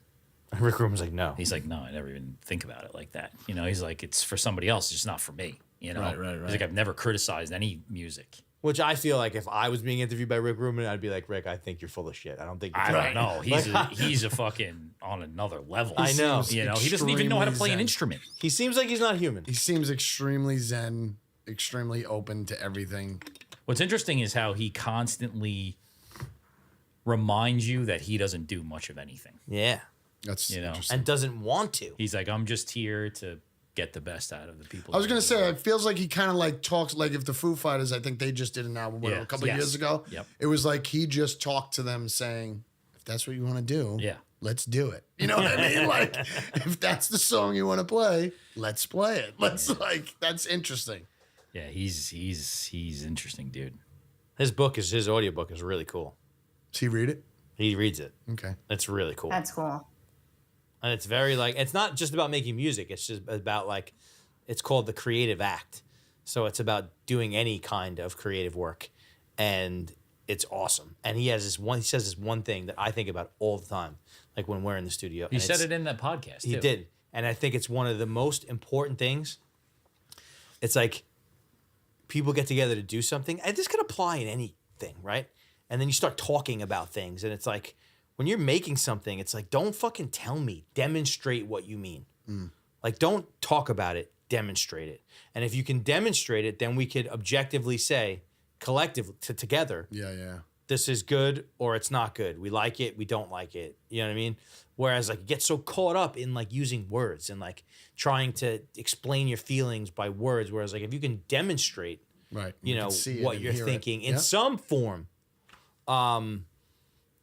Speaker 1: Rick Rubin's like, no.
Speaker 4: He's like, no, I never even think about it like that. You know, he's like, it's for somebody else, it's just not for me. You know,
Speaker 3: Right.
Speaker 4: He's like, I've never criticized any music.
Speaker 1: Which I feel like if I was being interviewed by Rick Rubin, I'd be like, Rick, I think you're full of shit. I don't think you're
Speaker 4: I
Speaker 1: right.
Speaker 4: don't know. He's a fucking on another level.
Speaker 1: I know.
Speaker 4: You know, he doesn't even know how to play an
Speaker 3: Extremely zen.
Speaker 4: instrument.
Speaker 1: He seems like he's not human.
Speaker 3: He seems extremely zen, extremely open to everything.
Speaker 4: What's interesting is how he constantly reminds you that he doesn't do much of anything.
Speaker 1: Yeah.
Speaker 3: That's
Speaker 4: You know,
Speaker 3: interesting.
Speaker 1: And doesn't want to.
Speaker 4: He's like, I'm just here to get the best out of the people.
Speaker 3: I was gonna say, it feels like he kind of like talks like if the Foo Fighters, I think they just did an album
Speaker 4: Yeah.
Speaker 3: a couple of
Speaker 4: Yes.
Speaker 3: years ago.
Speaker 4: Yep.
Speaker 3: It was like he just talked to them saying, if that's what you want to do,
Speaker 4: Yeah.
Speaker 3: let's do it. You know what I mean? Like, if that's the song you want to play, let's play it. Let's like, that's interesting.
Speaker 4: Yeah, he's interesting, dude.
Speaker 1: His audiobook is really cool.
Speaker 3: Does he read it?
Speaker 1: He reads it.
Speaker 3: Okay.
Speaker 1: It's really cool.
Speaker 2: That's cool.
Speaker 1: And it's very like, it's not just about making music. It's just about like, it's called the creative act. So it's about doing any kind of creative work. And it's awesome. And he says this one thing that I think about all the time, like when we're in the studio.
Speaker 4: He
Speaker 1: And
Speaker 4: said
Speaker 1: it's-
Speaker 4: it in that podcast.
Speaker 1: He
Speaker 4: too.
Speaker 1: did. And I think it's one of the most important things. It's like people get together to do something. And this could apply in anything, right? And then you start talking about things. And it's like, when you're making something, it's like, don't fucking tell me. Demonstrate what you mean. Like, don't talk about it. Demonstrate it. And if you can demonstrate it, then we could objectively say, collectively, together,
Speaker 3: Yeah.
Speaker 1: this is good or it's not good. We like it, we don't like it. You know what I mean? Whereas like you get so caught up in like using words and like trying to explain your feelings by words. Whereas like if you can demonstrate,
Speaker 3: Right.
Speaker 1: you know,
Speaker 3: can see it
Speaker 1: what
Speaker 3: and
Speaker 1: you're
Speaker 3: hear it.
Speaker 1: thinking in
Speaker 3: Yeah.
Speaker 1: some form.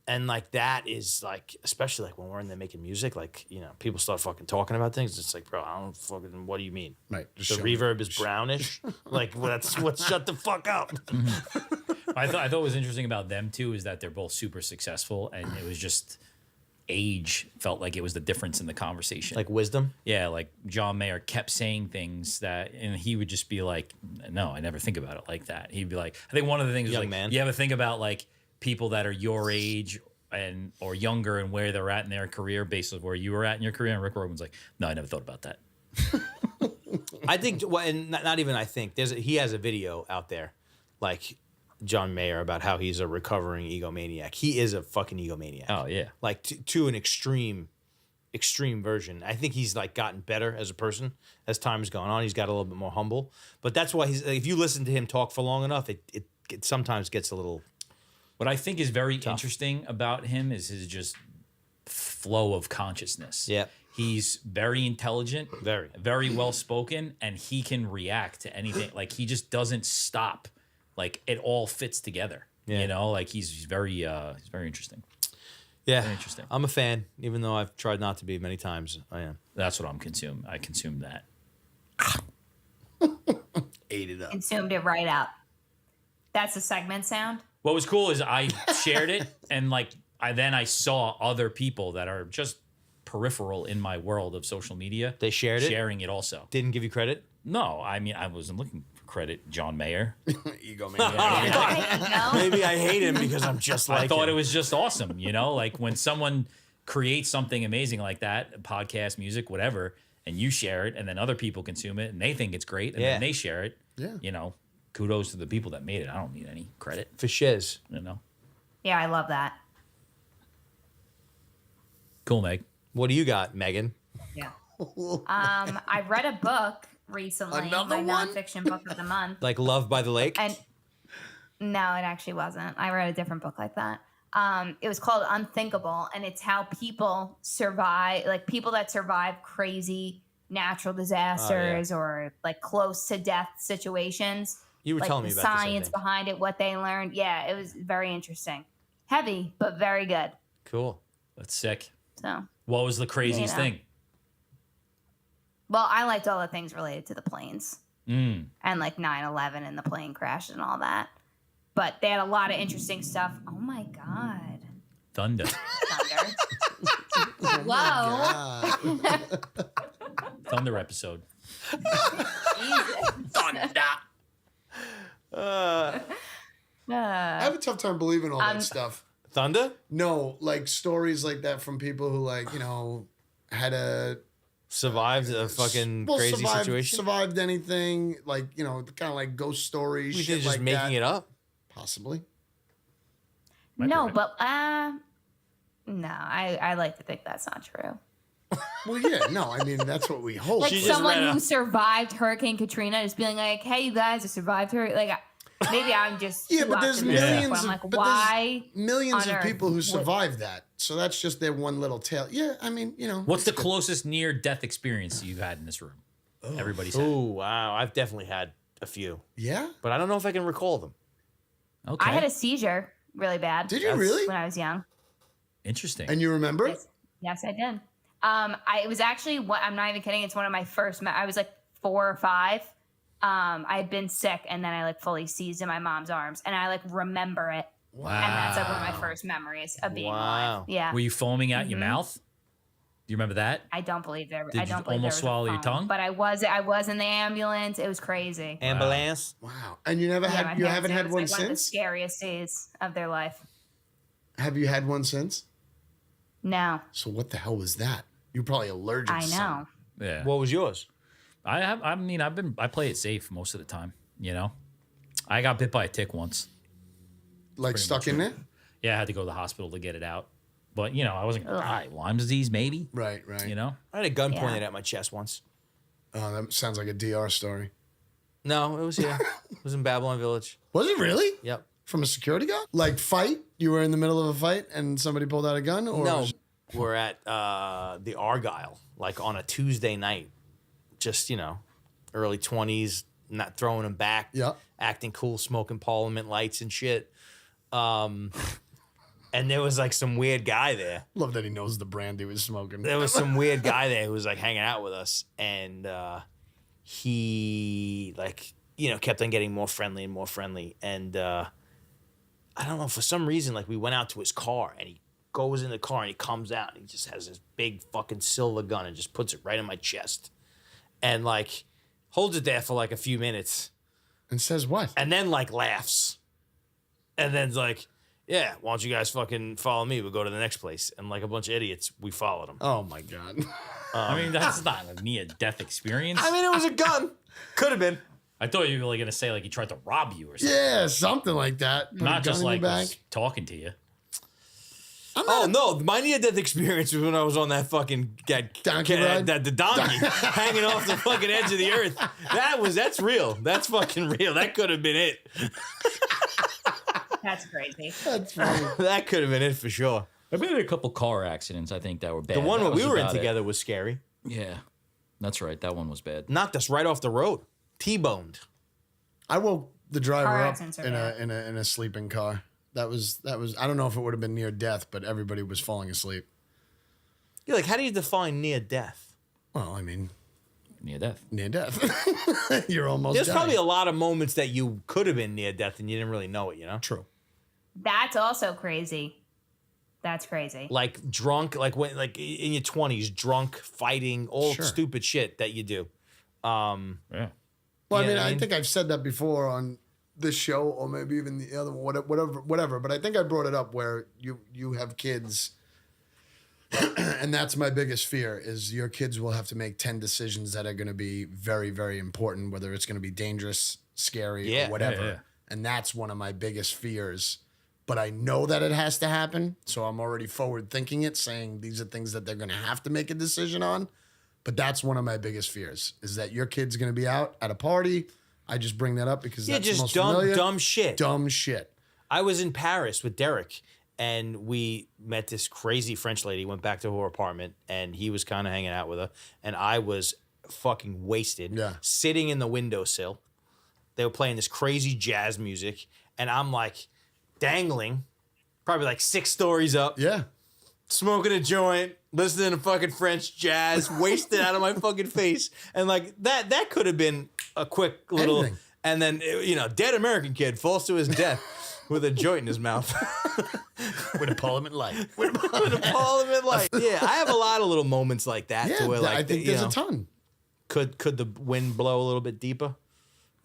Speaker 1: And like that is like, especially like when we're in there making music, like, you know, people start fucking talking about things. It's like, bro, I don't fucking, what do you mean?
Speaker 3: Right. Just
Speaker 1: The
Speaker 3: show me.
Speaker 1: reverb is brownish. Like, shut the fuck up.
Speaker 4: I thought what was interesting about them too is that they're both super successful, and it was just age felt like it was the difference in the conversation.
Speaker 1: Like wisdom.
Speaker 4: yeah, like John Mayer kept saying things that, and he would just be like, "No, I never think about it like that." He'd be like, I think one of the things is
Speaker 1: Young
Speaker 4: like,
Speaker 1: man.
Speaker 4: you ever think about like people that are your age and or younger and where they're at in their career based on where you were at in your career? And Rick Rubin's like, "No, I never thought about that."
Speaker 1: I think, well, and not even I think, he has a video out there, like John Mayer, about how he's a recovering egomaniac. He is a fucking egomaniac.
Speaker 4: Oh yeah,
Speaker 1: Like to an extreme version. I think he's like gotten better as a person as time's gone on. He's got a little bit more humble. But that's why if you listen to him talk for long enough, it sometimes gets a little.
Speaker 4: what I think is very interesting about him is his just flow of consciousness.
Speaker 1: Yeah.
Speaker 4: He's very intelligent,
Speaker 1: Very.
Speaker 4: very well spoken, and he can react to anything. Like he just doesn't stop. Like it all fits together.
Speaker 1: Yeah.
Speaker 4: You know, like he's very interesting.
Speaker 1: Yeah.
Speaker 4: Very interesting.
Speaker 1: I'm a fan, even though I've tried not to be many times. I am.
Speaker 4: That's what I'm consuming. I consume that.
Speaker 3: Ate it up.
Speaker 2: Consumed it right out. That's a segment sound.
Speaker 4: What was cool is I shared it, and like I saw other people that are just peripheral in my world of social media.
Speaker 1: They shared it?
Speaker 4: sharing it also.
Speaker 1: Didn't give you credit?
Speaker 4: No, I mean I wasn't looking for credit. John Mayer.
Speaker 3: Egomaniac.
Speaker 2: No?
Speaker 1: Maybe I hate him because I'm just like
Speaker 4: I thought
Speaker 1: him.
Speaker 4: it was just awesome, you know, like when someone creates something amazing like that, podcast, music, whatever, and you share it, and then other people consume it, and they think it's great, and
Speaker 1: Yeah.
Speaker 4: then they share it.
Speaker 3: Yeah.
Speaker 4: You know, kudos to the people that made it. I don't need any credit.
Speaker 1: for shiz.
Speaker 4: You know,
Speaker 2: Yeah, I love that.
Speaker 4: cool, Meg.
Speaker 1: What do you got, Megan?
Speaker 2: Yeah. I read a book recently,
Speaker 3: Another
Speaker 2: my
Speaker 3: one?
Speaker 2: nonfiction book of the month.
Speaker 1: Like Love by the Lake?
Speaker 2: And no, it actually wasn't. I read a different book like that. It was called Unthinkable, and it's how people survive, like people that survive crazy natural disasters or like close to death situations.
Speaker 1: You were
Speaker 2: like
Speaker 1: telling me
Speaker 2: the
Speaker 1: about this, I
Speaker 2: science
Speaker 1: think.
Speaker 2: behind it, what they learned. Yeah, it was very interesting. Heavy, but very good.
Speaker 1: Cool.
Speaker 4: That's sick.
Speaker 2: So,
Speaker 4: What was the craziest
Speaker 2: You know.
Speaker 4: thing?
Speaker 2: well, I liked all the things related to the planes
Speaker 4: Mm.
Speaker 2: and like 9/11 and the plane crash and all that. But they had a lot of interesting stuff. Oh my God.
Speaker 4: Thunder.
Speaker 2: Thunder. Whoa.
Speaker 3: God.
Speaker 4: Thunder episode.
Speaker 2: Jesus.
Speaker 3: I have a tough time believing all that stuff.
Speaker 1: Thunder?
Speaker 3: No, like stories like that from people who had a
Speaker 1: Survived a fucking crazy situation?
Speaker 3: survived anything, like, kind of like ghost stories,
Speaker 1: You
Speaker 3: shit
Speaker 1: think just
Speaker 3: like
Speaker 1: making
Speaker 3: that.
Speaker 1: it up?
Speaker 3: Possibly.
Speaker 2: No,
Speaker 4: right.
Speaker 2: but no, I like to think that's not true.
Speaker 3: Well, yeah, no, I mean, that's what we hope.
Speaker 2: Like
Speaker 1: She just
Speaker 2: someone
Speaker 1: read
Speaker 2: who
Speaker 1: a-
Speaker 2: survived Hurricane Katrina just being like, "Hey, you guys, I survived her." Like, maybe I'm just
Speaker 3: Yeah,
Speaker 2: too
Speaker 3: but there's
Speaker 2: optimistic,
Speaker 3: millions
Speaker 2: but I'm
Speaker 3: of-
Speaker 2: like,
Speaker 3: but there's
Speaker 2: why?
Speaker 3: millions
Speaker 2: on
Speaker 3: of
Speaker 2: Earth
Speaker 3: people who
Speaker 2: would-
Speaker 3: survived that. So that's just their one little tale. Yeah, I mean,
Speaker 4: What's the closest near-death experience you've had in this room? Everybody's had.
Speaker 1: Oh, wow. I've definitely had a few,
Speaker 3: Yeah?
Speaker 1: but I don't know if I can recall them.
Speaker 4: Okay.
Speaker 2: I had a seizure really bad.
Speaker 3: Did you really?
Speaker 2: when I was young?
Speaker 4: Interesting.
Speaker 3: And you remember?
Speaker 2: Yes, I did. It was actually what I'm not even kidding. It's one of my first. I was like 4 or 5. I had been sick, and then I like fully seized in my mom's arms, and I like remember it,
Speaker 3: Wow.
Speaker 2: and that's like one of my first memories of being
Speaker 1: Wow.
Speaker 2: alive. Yeah,
Speaker 4: Were you foaming out your mouth? Do you remember that?
Speaker 2: I don't believe there.
Speaker 4: Did
Speaker 2: I
Speaker 4: you
Speaker 2: don't believe
Speaker 4: almost
Speaker 2: there was
Speaker 4: swallow
Speaker 2: a
Speaker 4: your
Speaker 2: phone,
Speaker 4: tongue?
Speaker 2: But I was in the ambulance. It was crazy.
Speaker 1: Ambulance?
Speaker 3: Wow. And you never
Speaker 2: Yeah, my
Speaker 3: had, you
Speaker 2: parents
Speaker 3: haven't
Speaker 2: said
Speaker 3: had
Speaker 2: it was
Speaker 3: one
Speaker 2: like one of the
Speaker 3: since?
Speaker 2: scariest days of their life.
Speaker 3: Have you had one since?
Speaker 2: No,
Speaker 3: So what the hell was that? You're probably allergic
Speaker 2: I
Speaker 3: to
Speaker 2: know.
Speaker 3: something.
Speaker 4: Yeah.
Speaker 1: What was yours?
Speaker 4: I play it safe most of the time, I got bit by a tick once.
Speaker 3: Like stuck in there?
Speaker 4: Yeah, I had to go to the hospital to get it out. But, I wasn't going to die. Lyme disease, maybe,
Speaker 3: Right, right.
Speaker 1: I had a gun
Speaker 2: Yeah.
Speaker 1: pointed at my chest once.
Speaker 3: Oh, that sounds like a DR story.
Speaker 1: No, it was here. It was in Babylon Village.
Speaker 3: Was it really?
Speaker 1: Yep.
Speaker 3: From a security guard? Like fight? You were in the middle of a fight and somebody pulled out a gun? Or
Speaker 1: No,
Speaker 3: was-
Speaker 1: we're at the Argyle, like on a Tuesday night. Just, early 20s, not throwing them back.
Speaker 3: Yeah.
Speaker 1: Acting cool, smoking Parliament lights and shit. And there was like some weird guy there.
Speaker 3: Love that he knows the brand he was smoking.
Speaker 1: There was some weird guy there who was like hanging out with us, and he kept on getting more friendly and more friendly. And I don't know, for some reason, like we went out to his car, and he goes in the car and he comes out and he just has this big fucking silver gun and just puts it right in my chest, and like holds it there for like a few minutes,
Speaker 3: And says what?
Speaker 1: and then like laughs, and then's like, yeah, why don't you guys fucking follow me? We'll go to the next place. And like a bunch of idiots, we followed him.
Speaker 3: Oh my God.
Speaker 4: That's not a near-death experience.
Speaker 1: I mean, it was a gun. Could have been.
Speaker 4: I thought you were going to say like he tried to rob you or something.
Speaker 3: Yeah, something like that. Put a
Speaker 4: Not
Speaker 3: gun
Speaker 4: just
Speaker 3: in your
Speaker 4: like
Speaker 3: bag.
Speaker 4: was talking to you.
Speaker 1: Oh no, my near-death experience was when I was on that fucking
Speaker 3: Donkey ride?
Speaker 1: the donkey hanging off the fucking edge of the earth. That's real. That's fucking real. That could have been it.
Speaker 2: That's crazy.
Speaker 3: That's funny.
Speaker 1: That could have been it for sure.
Speaker 4: I've been in a couple car accidents, I think, that were bad.
Speaker 1: The one
Speaker 4: That
Speaker 1: where we
Speaker 4: was
Speaker 1: were in
Speaker 4: about it.
Speaker 1: together was scary.
Speaker 4: Yeah, that's right. That one was bad.
Speaker 1: Knocked us right off the road. T-boned.
Speaker 3: I woke the driver
Speaker 2: Car
Speaker 3: up
Speaker 2: accidents are
Speaker 3: in
Speaker 2: bad.
Speaker 3: a sleeping car. That was I don't know if it would have been near death, but everybody was falling asleep.
Speaker 1: You're like, how do you define near death?
Speaker 3: Well, I mean,
Speaker 4: Near death.
Speaker 3: near death. You're almost
Speaker 1: There's
Speaker 3: dying.
Speaker 1: probably a lot of moments that you could have been near death and you didn't really know it,
Speaker 3: True.
Speaker 2: That's also crazy. That's crazy.
Speaker 1: Like drunk, like when, like in your 20s, drunk, fighting, all
Speaker 3: Sure.
Speaker 1: stupid shit that you do.
Speaker 4: Yeah.
Speaker 3: Well,
Speaker 1: Yeah,
Speaker 3: I mean,
Speaker 1: I
Speaker 3: I
Speaker 1: mean-
Speaker 3: think I've said that before on this show, or maybe even the other one, whatever. But I think I brought it up where you have kids, and that's my biggest fear: is your kids will have to make 10 decisions that are going to be very, very important, whether it's going to be dangerous, scary,
Speaker 1: Yeah.
Speaker 3: or whatever.
Speaker 4: Yeah.
Speaker 3: And that's one of my biggest fears. But I know that it has to happen, so I'm already forward thinking it, saying these are things that they're going to have to make a decision on. But that's one of my biggest fears: is that your kid's going to be out at a party. I just bring that up because
Speaker 1: Yeah,
Speaker 3: that's the
Speaker 1: just
Speaker 3: most
Speaker 1: dumb
Speaker 3: familiar.
Speaker 1: shit.
Speaker 3: Dumb shit.
Speaker 1: I was in Paris with Derek, and we met this crazy French lady, went back to her apartment, and he was kind of hanging out with her, and I was fucking wasted, sitting in the windowsill. They were playing this crazy jazz music, and I'm like dangling, probably like 6 stories up.
Speaker 3: Yeah.
Speaker 1: Smoking a joint, listening to fucking French jazz, wasted out of my fucking face. And like that could have been a quick little,
Speaker 3: Anything.
Speaker 1: and then, dead American kid falls to his death with a joint in his mouth.
Speaker 3: With a Parliament light.
Speaker 1: With a Parliament light. Yeah, I have a lot of little moments like that to where like,
Speaker 3: I think there's a ton.
Speaker 1: Could the wind blow a little bit deeper?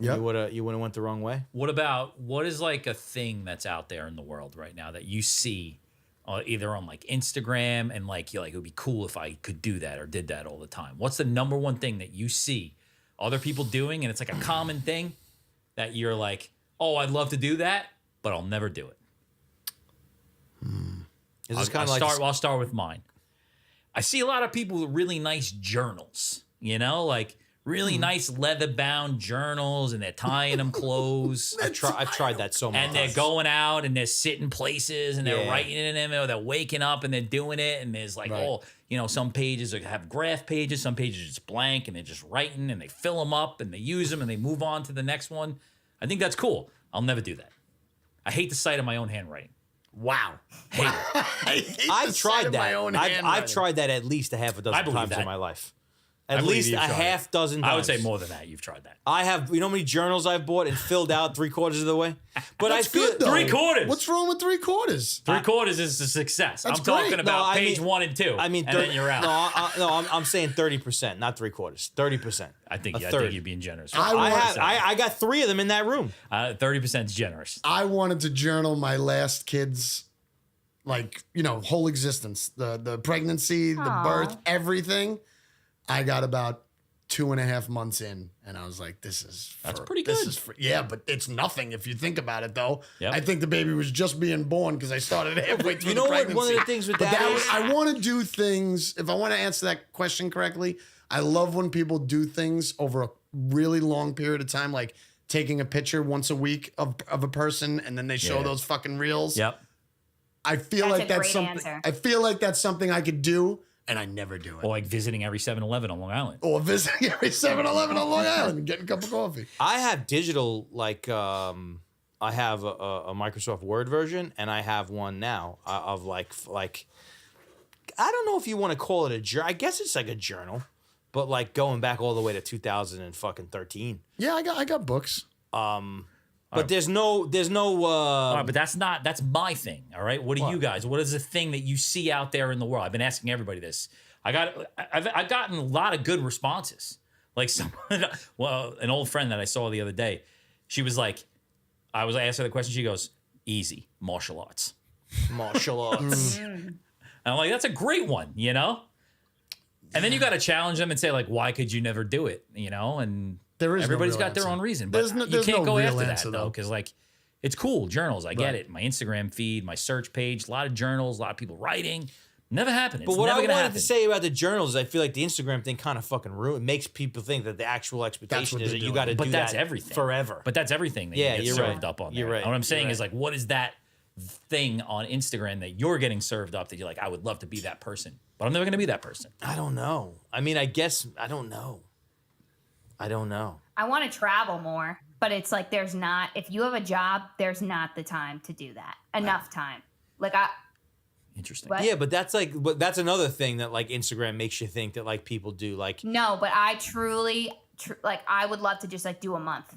Speaker 3: Yeah.
Speaker 1: You would have went the wrong way?
Speaker 4: What is like a thing that's out there in the world right now that you see either on like Instagram and like you're like, it would be cool if I could do that or did that all the time? What's the number one thing that you see other people doing and it's like a common thing that you're like, oh, I'd love to do that, but I'll never do it?
Speaker 1: Is this kind of
Speaker 4: I'll start with mine. I see a lot of people with really nice journals, like really nice leather-bound journals, and they're tying them close.
Speaker 1: I've tried that so much.
Speaker 4: And they're going out and they're sitting places and they're writing in them, or they're waking up and they're doing it. And there's like, some pages have graph pages, some pages are just blank, and they're just writing and they fill them up and they use them and they move on to the next one. I think that's cool. I'll never do that. I hate the sight of my own handwriting.
Speaker 3: Wow.
Speaker 4: Hate it.
Speaker 1: I've tried that. I've tried that at least a half a dozen times in my life. At least a half dozen times.
Speaker 4: I would say more than that. You've tried that.
Speaker 1: I have. You know how many journals I've bought and filled out 3/4 of the way? But
Speaker 3: That's
Speaker 1: I feel
Speaker 3: good, though.
Speaker 4: 3/4.
Speaker 3: What's wrong with 3/4?
Speaker 4: 3/4 is a success.
Speaker 3: That's
Speaker 4: I'm talking
Speaker 3: great.
Speaker 4: about
Speaker 1: No,
Speaker 4: page 1 and 2.
Speaker 1: I mean,
Speaker 4: and then you're out.
Speaker 1: I'm saying 30%, not 3/4. 30%.
Speaker 4: I think
Speaker 1: a third.
Speaker 4: you're being generous.
Speaker 1: I got 3 of them in that room.
Speaker 4: 30% is generous.
Speaker 3: I wanted to journal my last kid's, whole existence, the pregnancy, the birth, everything. I got about 2.5 months in, and I was like, that's
Speaker 4: pretty good.
Speaker 3: Yeah, but it's nothing if you think about it, though.
Speaker 4: Yep.
Speaker 3: I think the baby was just being born because I started halfway through the pregnancy.
Speaker 1: One of the things with
Speaker 3: But
Speaker 1: that is,
Speaker 3: I want to do things, if I want to answer that question correctly, I love when people do things over a really long period of time, like taking a picture once a week of a person, and then they show those fucking reels.
Speaker 4: Yep.
Speaker 3: I feel
Speaker 2: That's
Speaker 3: like
Speaker 2: a
Speaker 3: that's
Speaker 2: great
Speaker 3: something.
Speaker 2: answer.
Speaker 3: I feel like that's something I could do, and I never do it.
Speaker 4: Or like visiting every 7-Eleven on Long Island.
Speaker 3: Or visiting every 7-Eleven on Long Island and getting a cup of coffee.
Speaker 1: I have digital, I have a Microsoft Word version, and I have one now of like I don't know if you want to call it a journal. I guess it's like a journal, but like going back all the way to 2013.
Speaker 3: Yeah, I got books.
Speaker 1: But there's no.
Speaker 4: All right, but that's my thing. All right, what do you guys? What is the thing that you see out there in the world? I've been asking everybody this. I've gotten a lot of good responses. Like an old friend that I saw the other day, she was like, I asked her the question. She goes, "Easy, martial arts."
Speaker 1: Martial arts.
Speaker 4: And I'm like, that's a great one, And then you got to challenge them and say, like, why could you never do it, And
Speaker 3: There is
Speaker 4: everybody's
Speaker 3: no real
Speaker 4: got their
Speaker 3: answer.
Speaker 4: own reason, but you
Speaker 3: there's
Speaker 4: can't
Speaker 3: no
Speaker 4: go
Speaker 3: real
Speaker 4: after
Speaker 3: answer,
Speaker 4: that though, because it's cool. Journals, I get it. My Instagram feed, my search page, a lot of journals, a lot of people writing. Never happened.
Speaker 1: But what I wanted to say about the journals is I feel like the Instagram thing kind of fucking makes people think that the actual expectation is that you got to do
Speaker 4: But that's
Speaker 1: that
Speaker 4: everything
Speaker 1: forever.
Speaker 4: But that's everything that you get
Speaker 1: you're
Speaker 4: served
Speaker 1: right.
Speaker 4: up on there.
Speaker 1: You're right.
Speaker 4: And what I'm saying
Speaker 1: You're
Speaker 4: is
Speaker 1: right.
Speaker 4: like, what is that thing on Instagram that you're getting served up that you're like, I would love to be that person, but I'm never going to be that person.
Speaker 1: I don't know. I mean, I guess I don't know.
Speaker 2: I want to travel more, but it's like if you have a job, there's not the time to do that. Enough time.
Speaker 4: Interesting.
Speaker 2: What?
Speaker 1: Yeah, but that's another thing that like Instagram makes you think that like people do. Like,
Speaker 2: No, but I truly, I would love to just like do a month.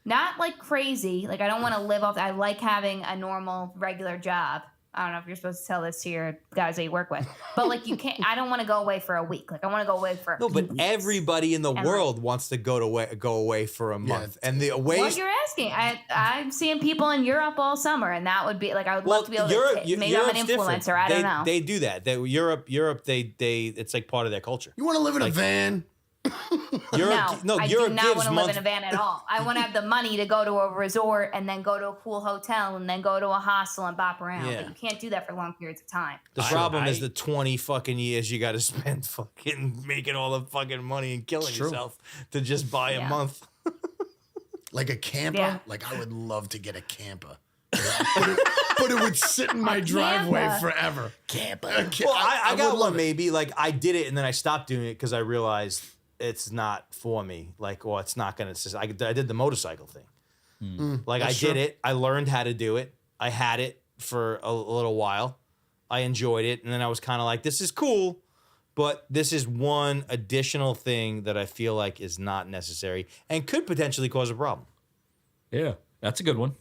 Speaker 2: Not like crazy. Like I don't want to live off. I like having a normal, regular job. I don't know if you're supposed to tell this to your guys that you work with, but like you can't. I don't want to go away for a week. Like I want to go away for a
Speaker 1: no,
Speaker 2: few
Speaker 1: but
Speaker 2: weeks.
Speaker 1: everybody in the world wants to go away for a month, and the away.
Speaker 2: What you're asking? I'm seeing people in Europe all summer, and that would be like I would love to be able to. Maybe I'm an influencer. I don't know.
Speaker 1: They do that. Europe. They it's like part of their culture.
Speaker 3: You want to live in a van?
Speaker 1: Europe,
Speaker 2: I
Speaker 1: Europe
Speaker 2: do not
Speaker 1: gives
Speaker 2: want to live in a van at all. I want to have the money to go to a resort and then go to a cool hotel and then go to a hostel and bop around.
Speaker 1: Yeah.
Speaker 2: But you can't do that for long periods of time.
Speaker 1: The problem is the 20 fucking years you got to spend fucking making all the fucking money and killing yourself to just buy a month.
Speaker 3: Like a camper?
Speaker 2: Yeah.
Speaker 3: Like I would love to get a camper. but it would sit in my driveway forever.
Speaker 4: Camper.
Speaker 1: Well, I got
Speaker 3: would
Speaker 1: one
Speaker 3: love it.
Speaker 1: maybe. Like I did it and then I stopped doing it because I realized it's not for me. Like, or it's not gonna. I did the motorcycle thing. Like I did it. I learned how to do it. I had it for a little while. I enjoyed it, and then I was kind of like, "This is cool," but this is one additional thing that I feel like is not necessary and could potentially cause a problem.
Speaker 4: Yeah, that's a good one.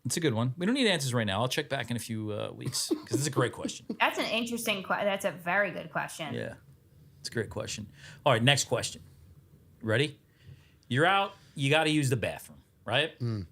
Speaker 4: It's a good one. We don't need answers right now. I'll check back in a few weeks because it's a great question.
Speaker 2: That's an interesting question. That's a very good question.
Speaker 4: Yeah, it's a great question. All right, next question. Ready? You're out. You got to use the bathroom, right?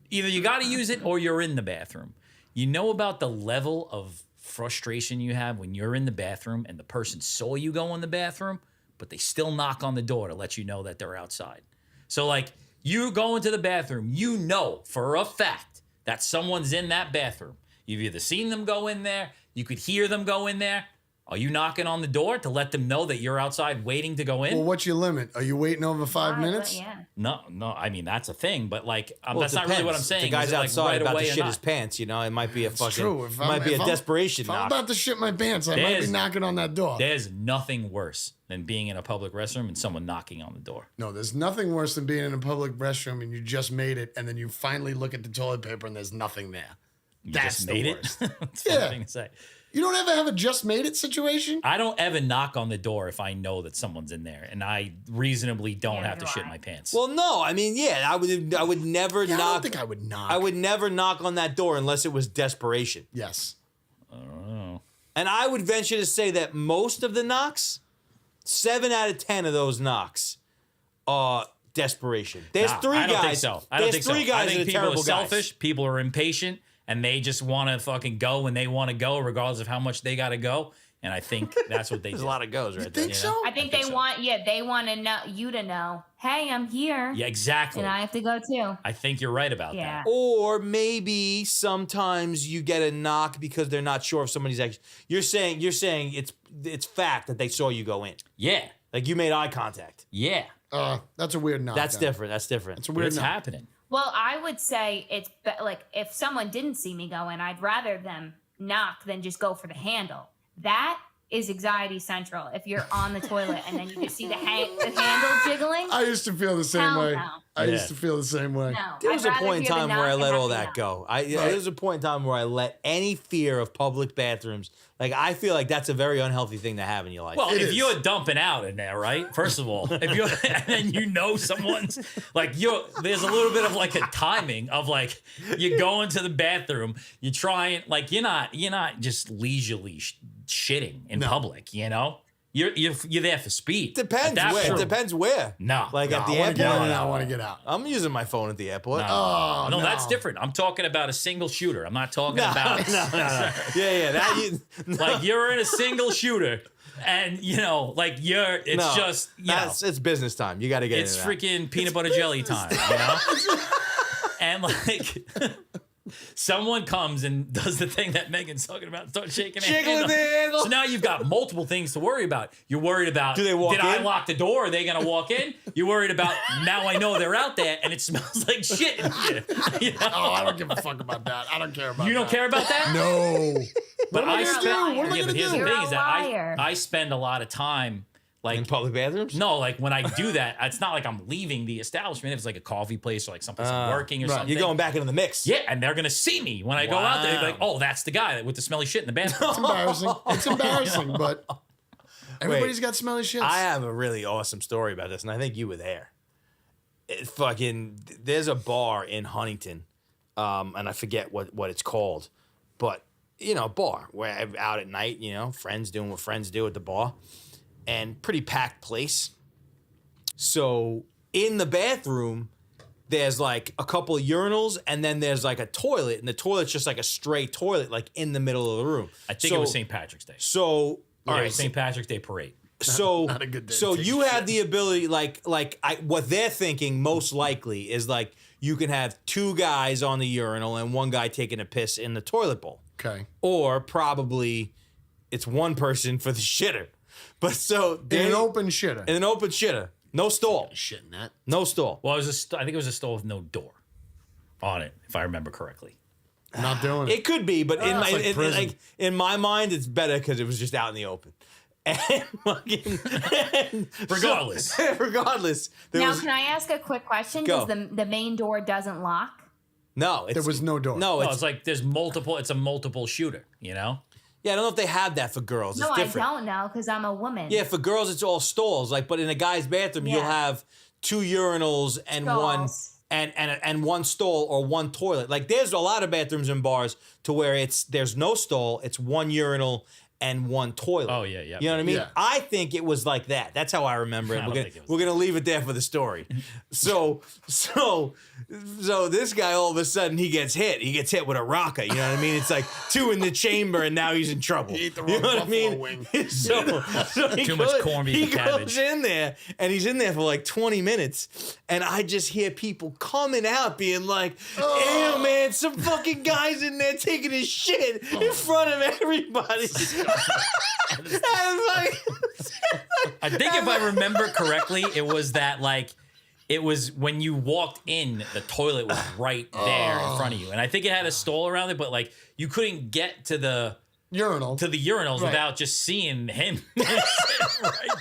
Speaker 4: Either you got to use it or you're in the bathroom. You know about the level of frustration you have when you're in the bathroom and the person saw you go in the bathroom, but they still knock on the door to let you know that they're outside. So, like, you go into the bathroom, you know for a fact that someone's in that bathroom. You've either seen them go in there, you could hear them go in there. Are you knocking on the door to let them know that you're outside waiting to go in?
Speaker 3: Well, what's your limit? Are you waiting over 5 minutes?
Speaker 2: Yeah.
Speaker 4: No, I mean, that's a thing, but like,
Speaker 1: Well,
Speaker 4: that's
Speaker 1: it
Speaker 4: not really what I'm
Speaker 1: depends.
Speaker 4: saying.
Speaker 1: If the guy's
Speaker 4: Is it, like,
Speaker 1: outside
Speaker 4: right
Speaker 1: about
Speaker 4: away
Speaker 1: to
Speaker 4: or
Speaker 1: shit
Speaker 4: not?
Speaker 1: his pants, you know, it might be a fucking.
Speaker 3: True.
Speaker 1: It might be a desperation
Speaker 3: If I'm
Speaker 1: knock.
Speaker 3: about to shit my pants, I might
Speaker 4: There's-
Speaker 3: be knocking on that door.
Speaker 4: There's nothing worse than being in a public restroom and someone knocking on the door.
Speaker 3: No, there's nothing worse than being in a public restroom and you just made it, and then you finally look at the toilet paper and there's nothing there.
Speaker 4: You
Speaker 3: That's
Speaker 4: just
Speaker 3: the
Speaker 4: made
Speaker 3: worst.
Speaker 4: it. That's a funny
Speaker 3: Yeah.
Speaker 4: thing to say.
Speaker 3: You don't ever have a just made it situation?
Speaker 4: I don't ever knock on the door if I know that someone's in there, and I reasonably don't
Speaker 2: Neither
Speaker 4: have to
Speaker 2: do
Speaker 4: shit
Speaker 2: I.
Speaker 4: my pants.
Speaker 1: Well, no, I mean, yeah, I would never
Speaker 3: Yeah, I
Speaker 1: knock.
Speaker 3: don't think I would knock.
Speaker 1: I would never knock on that door unless it was desperation.
Speaker 3: Yes.
Speaker 1: And I would venture to say that most of the knocks, 7 out of 10 of those knocks, are desperation. There's three
Speaker 4: I don't
Speaker 1: guys.
Speaker 4: think so. I don't
Speaker 1: There's
Speaker 4: think
Speaker 1: three
Speaker 4: so. I
Speaker 1: guys that
Speaker 4: think
Speaker 1: are
Speaker 4: people
Speaker 1: terrible
Speaker 4: are selfish.
Speaker 1: guys.
Speaker 4: People are impatient, and they just want to fucking go when they want to go, regardless of how much they got to go. And I think that's what they
Speaker 1: There's
Speaker 4: do.
Speaker 1: a lot of goes right there.
Speaker 3: Think so?
Speaker 2: I think they want to know you to know, hey, I'm here.
Speaker 4: Yeah, exactly.
Speaker 2: And I have to go too.
Speaker 4: I think you're right about
Speaker 2: Yeah.
Speaker 4: that.
Speaker 1: Or maybe sometimes you get a knock because they're not sure if somebody's actually. You're saying it's fact that they saw you go in.
Speaker 4: Yeah,
Speaker 1: Like you made eye contact.
Speaker 4: yeah.
Speaker 3: That's a weird knock.
Speaker 1: That's
Speaker 3: then.
Speaker 1: different. That's different.
Speaker 3: It's a
Speaker 4: But
Speaker 3: weird
Speaker 4: it's
Speaker 3: knock.
Speaker 4: happening.
Speaker 2: Well, I would say like if someone didn't see me go in, I'd rather them knock than just go for the handle. That is anxiety central. If you're on the toilet and then you just see the handle jiggling,
Speaker 3: I used to feel the same
Speaker 2: Hell
Speaker 3: way.
Speaker 2: no.
Speaker 3: I used
Speaker 4: Yeah.
Speaker 3: to feel the same way.
Speaker 2: no.
Speaker 1: There was
Speaker 2: I'd
Speaker 1: a
Speaker 2: rather
Speaker 1: point in
Speaker 2: hear the
Speaker 1: time where
Speaker 2: knock
Speaker 1: I
Speaker 2: and
Speaker 1: let
Speaker 2: have
Speaker 1: all
Speaker 2: the
Speaker 1: that
Speaker 2: knock.
Speaker 1: go. There was a point in time where I let any fear of public bathrooms. Like I feel like that's a very unhealthy thing to have in your life.
Speaker 4: Well,
Speaker 3: It
Speaker 4: if
Speaker 3: is.
Speaker 4: you're dumping out in there, right? First of all, if you're and then you know someone's like there's a little bit of like a timing of like you go into the bathroom, you try and like you're not just leisurely shitting in public, you know? You're there for speed.
Speaker 1: depends
Speaker 4: At that
Speaker 1: where. It
Speaker 4: point-
Speaker 1: depends where.
Speaker 4: No.
Speaker 1: Like at the
Speaker 3: I want to get
Speaker 1: airport.
Speaker 3: out. I want to get out.
Speaker 1: I'm using my phone at the airport.
Speaker 4: No.
Speaker 3: Oh,
Speaker 4: no,
Speaker 3: no.
Speaker 4: that's different. I'm talking about a single shooter. I'm not talking about
Speaker 1: Yeah. That you.
Speaker 4: like you're in a single shooter and you know, like it's
Speaker 1: No,
Speaker 4: just you know,
Speaker 1: it's business time. You got to get
Speaker 4: it's
Speaker 1: into that.
Speaker 4: freaking peanut butter jelly time, you know? And like someone comes and does the thing that Megan's talking about, start shaking their
Speaker 1: Jiggling
Speaker 4: hand.
Speaker 1: the handle.
Speaker 4: So now you've got multiple things to worry about. You're worried about
Speaker 1: Do they walk
Speaker 4: did I
Speaker 1: in?
Speaker 4: lock the door? Are they gonna walk in? You're worried about now I know they're out there and it smells like shit in here. You know?
Speaker 3: Oh, I don't give a fuck about that. I don't care about
Speaker 4: You don't
Speaker 3: that.
Speaker 4: care about that?
Speaker 3: No.
Speaker 4: But I
Speaker 3: What am I gonna
Speaker 4: spend
Speaker 3: do? What am I
Speaker 4: yeah,
Speaker 3: gonna
Speaker 4: but here's
Speaker 3: do?
Speaker 4: the
Speaker 2: You're
Speaker 4: thing
Speaker 2: a
Speaker 4: is that
Speaker 2: liar.
Speaker 4: I spend a lot of time like
Speaker 1: in public bathrooms.
Speaker 4: no, like when I do that, it's not like I'm leaving the establishment. If it's like a coffee place or like someplace I'm working or
Speaker 3: right.
Speaker 4: something.
Speaker 1: You're going back into the mix.
Speaker 4: Yeah, and they're gonna see me when I go out there. They're like,
Speaker 1: Wow.
Speaker 4: "Oh, that's the guy with the smelly shit in the bathroom."
Speaker 3: It's embarrassing. It's embarrassing, but everybody's got smelly shits.
Speaker 1: I have a really awesome story about this, and I think you were there. There's a bar in Huntington, and I forget what it's called, but bar where I'm out at night, friends doing what friends do at the bar, and pretty packed place. So in the bathroom, there's like a couple of urinals, and then there's like a toilet, and the toilet's just like a straight toilet, like in the middle of the room.
Speaker 4: I think it was St. Patrick's Day.
Speaker 1: So all
Speaker 4: All right,
Speaker 1: right,
Speaker 4: St. Patrick's Day parade.
Speaker 1: so
Speaker 3: Not a good day to
Speaker 1: so
Speaker 3: take
Speaker 1: you
Speaker 3: a
Speaker 1: have
Speaker 3: shit.
Speaker 1: the ability, what they're thinking most likely is like you can have two guys on the urinal and one guy taking a piss in the toilet bowl,
Speaker 3: Okay.
Speaker 1: or probably it's one person for the shitter. But so
Speaker 3: In
Speaker 1: they
Speaker 3: an open shitter.
Speaker 1: in an open shitter, no stall,
Speaker 3: Shit in that.
Speaker 1: no stall.
Speaker 4: Well, I think it was a stall with no door on it, if I remember correctly.
Speaker 3: Not doing it.
Speaker 1: It could be, but in my
Speaker 3: like prison.
Speaker 1: in my mind, it's better because it was just out in the open. And fucking
Speaker 4: Regardless.
Speaker 1: regardless, there
Speaker 2: Now,
Speaker 1: was
Speaker 2: can I ask a quick question?
Speaker 1: Go.
Speaker 2: Does the main door doesn't lock?
Speaker 1: no.
Speaker 3: There was no door.
Speaker 1: No,
Speaker 4: No,
Speaker 1: it's
Speaker 4: it's like there's multiple. It's a multiple shooter. You know.
Speaker 1: yeah. I don't know if they have that for girls.
Speaker 2: No,
Speaker 1: it's
Speaker 2: I
Speaker 1: different.
Speaker 2: don't know because I'm a woman.
Speaker 1: Yeah, for girls, it's all stalls. Like, but in a guy's bathroom, you'll
Speaker 2: Yeah.
Speaker 1: have 2 urinals and
Speaker 2: Stalls.
Speaker 1: and one stall or one toilet. Like, there's a lot of bathrooms in bars to where there's no stall, it's one urinal and one toilet.
Speaker 4: Oh, yeah, yeah.
Speaker 1: You know what I mean?
Speaker 3: Yeah.
Speaker 1: I think it was like that. That's how I remember it.
Speaker 4: I don't think it was
Speaker 1: We're gonna leave it there for the story. So this guy all of a sudden he gets hit. He gets hit with a rocket. You know what I mean? It's like 2 in the chamber, and now he's in trouble.
Speaker 3: He ate the
Speaker 1: You
Speaker 3: wrong
Speaker 1: know what I
Speaker 3: buffalo
Speaker 1: mean?
Speaker 3: wing.
Speaker 1: So he
Speaker 4: Too much corned beef
Speaker 1: He
Speaker 4: and cabbage.
Speaker 1: goes in there, and he's in there for like 20 minutes, and I just hear people coming out being like, "Ew, man, some fucking guys in there taking his shit in front of everybody." And like,
Speaker 4: I think if I remember correctly, it was that like it was when you walked in, the toilet was right there in front of you, and I think it had a stall around it, but like you couldn't get to the
Speaker 3: Urinal.
Speaker 4: urinals
Speaker 3: Right.
Speaker 4: without just seeing him right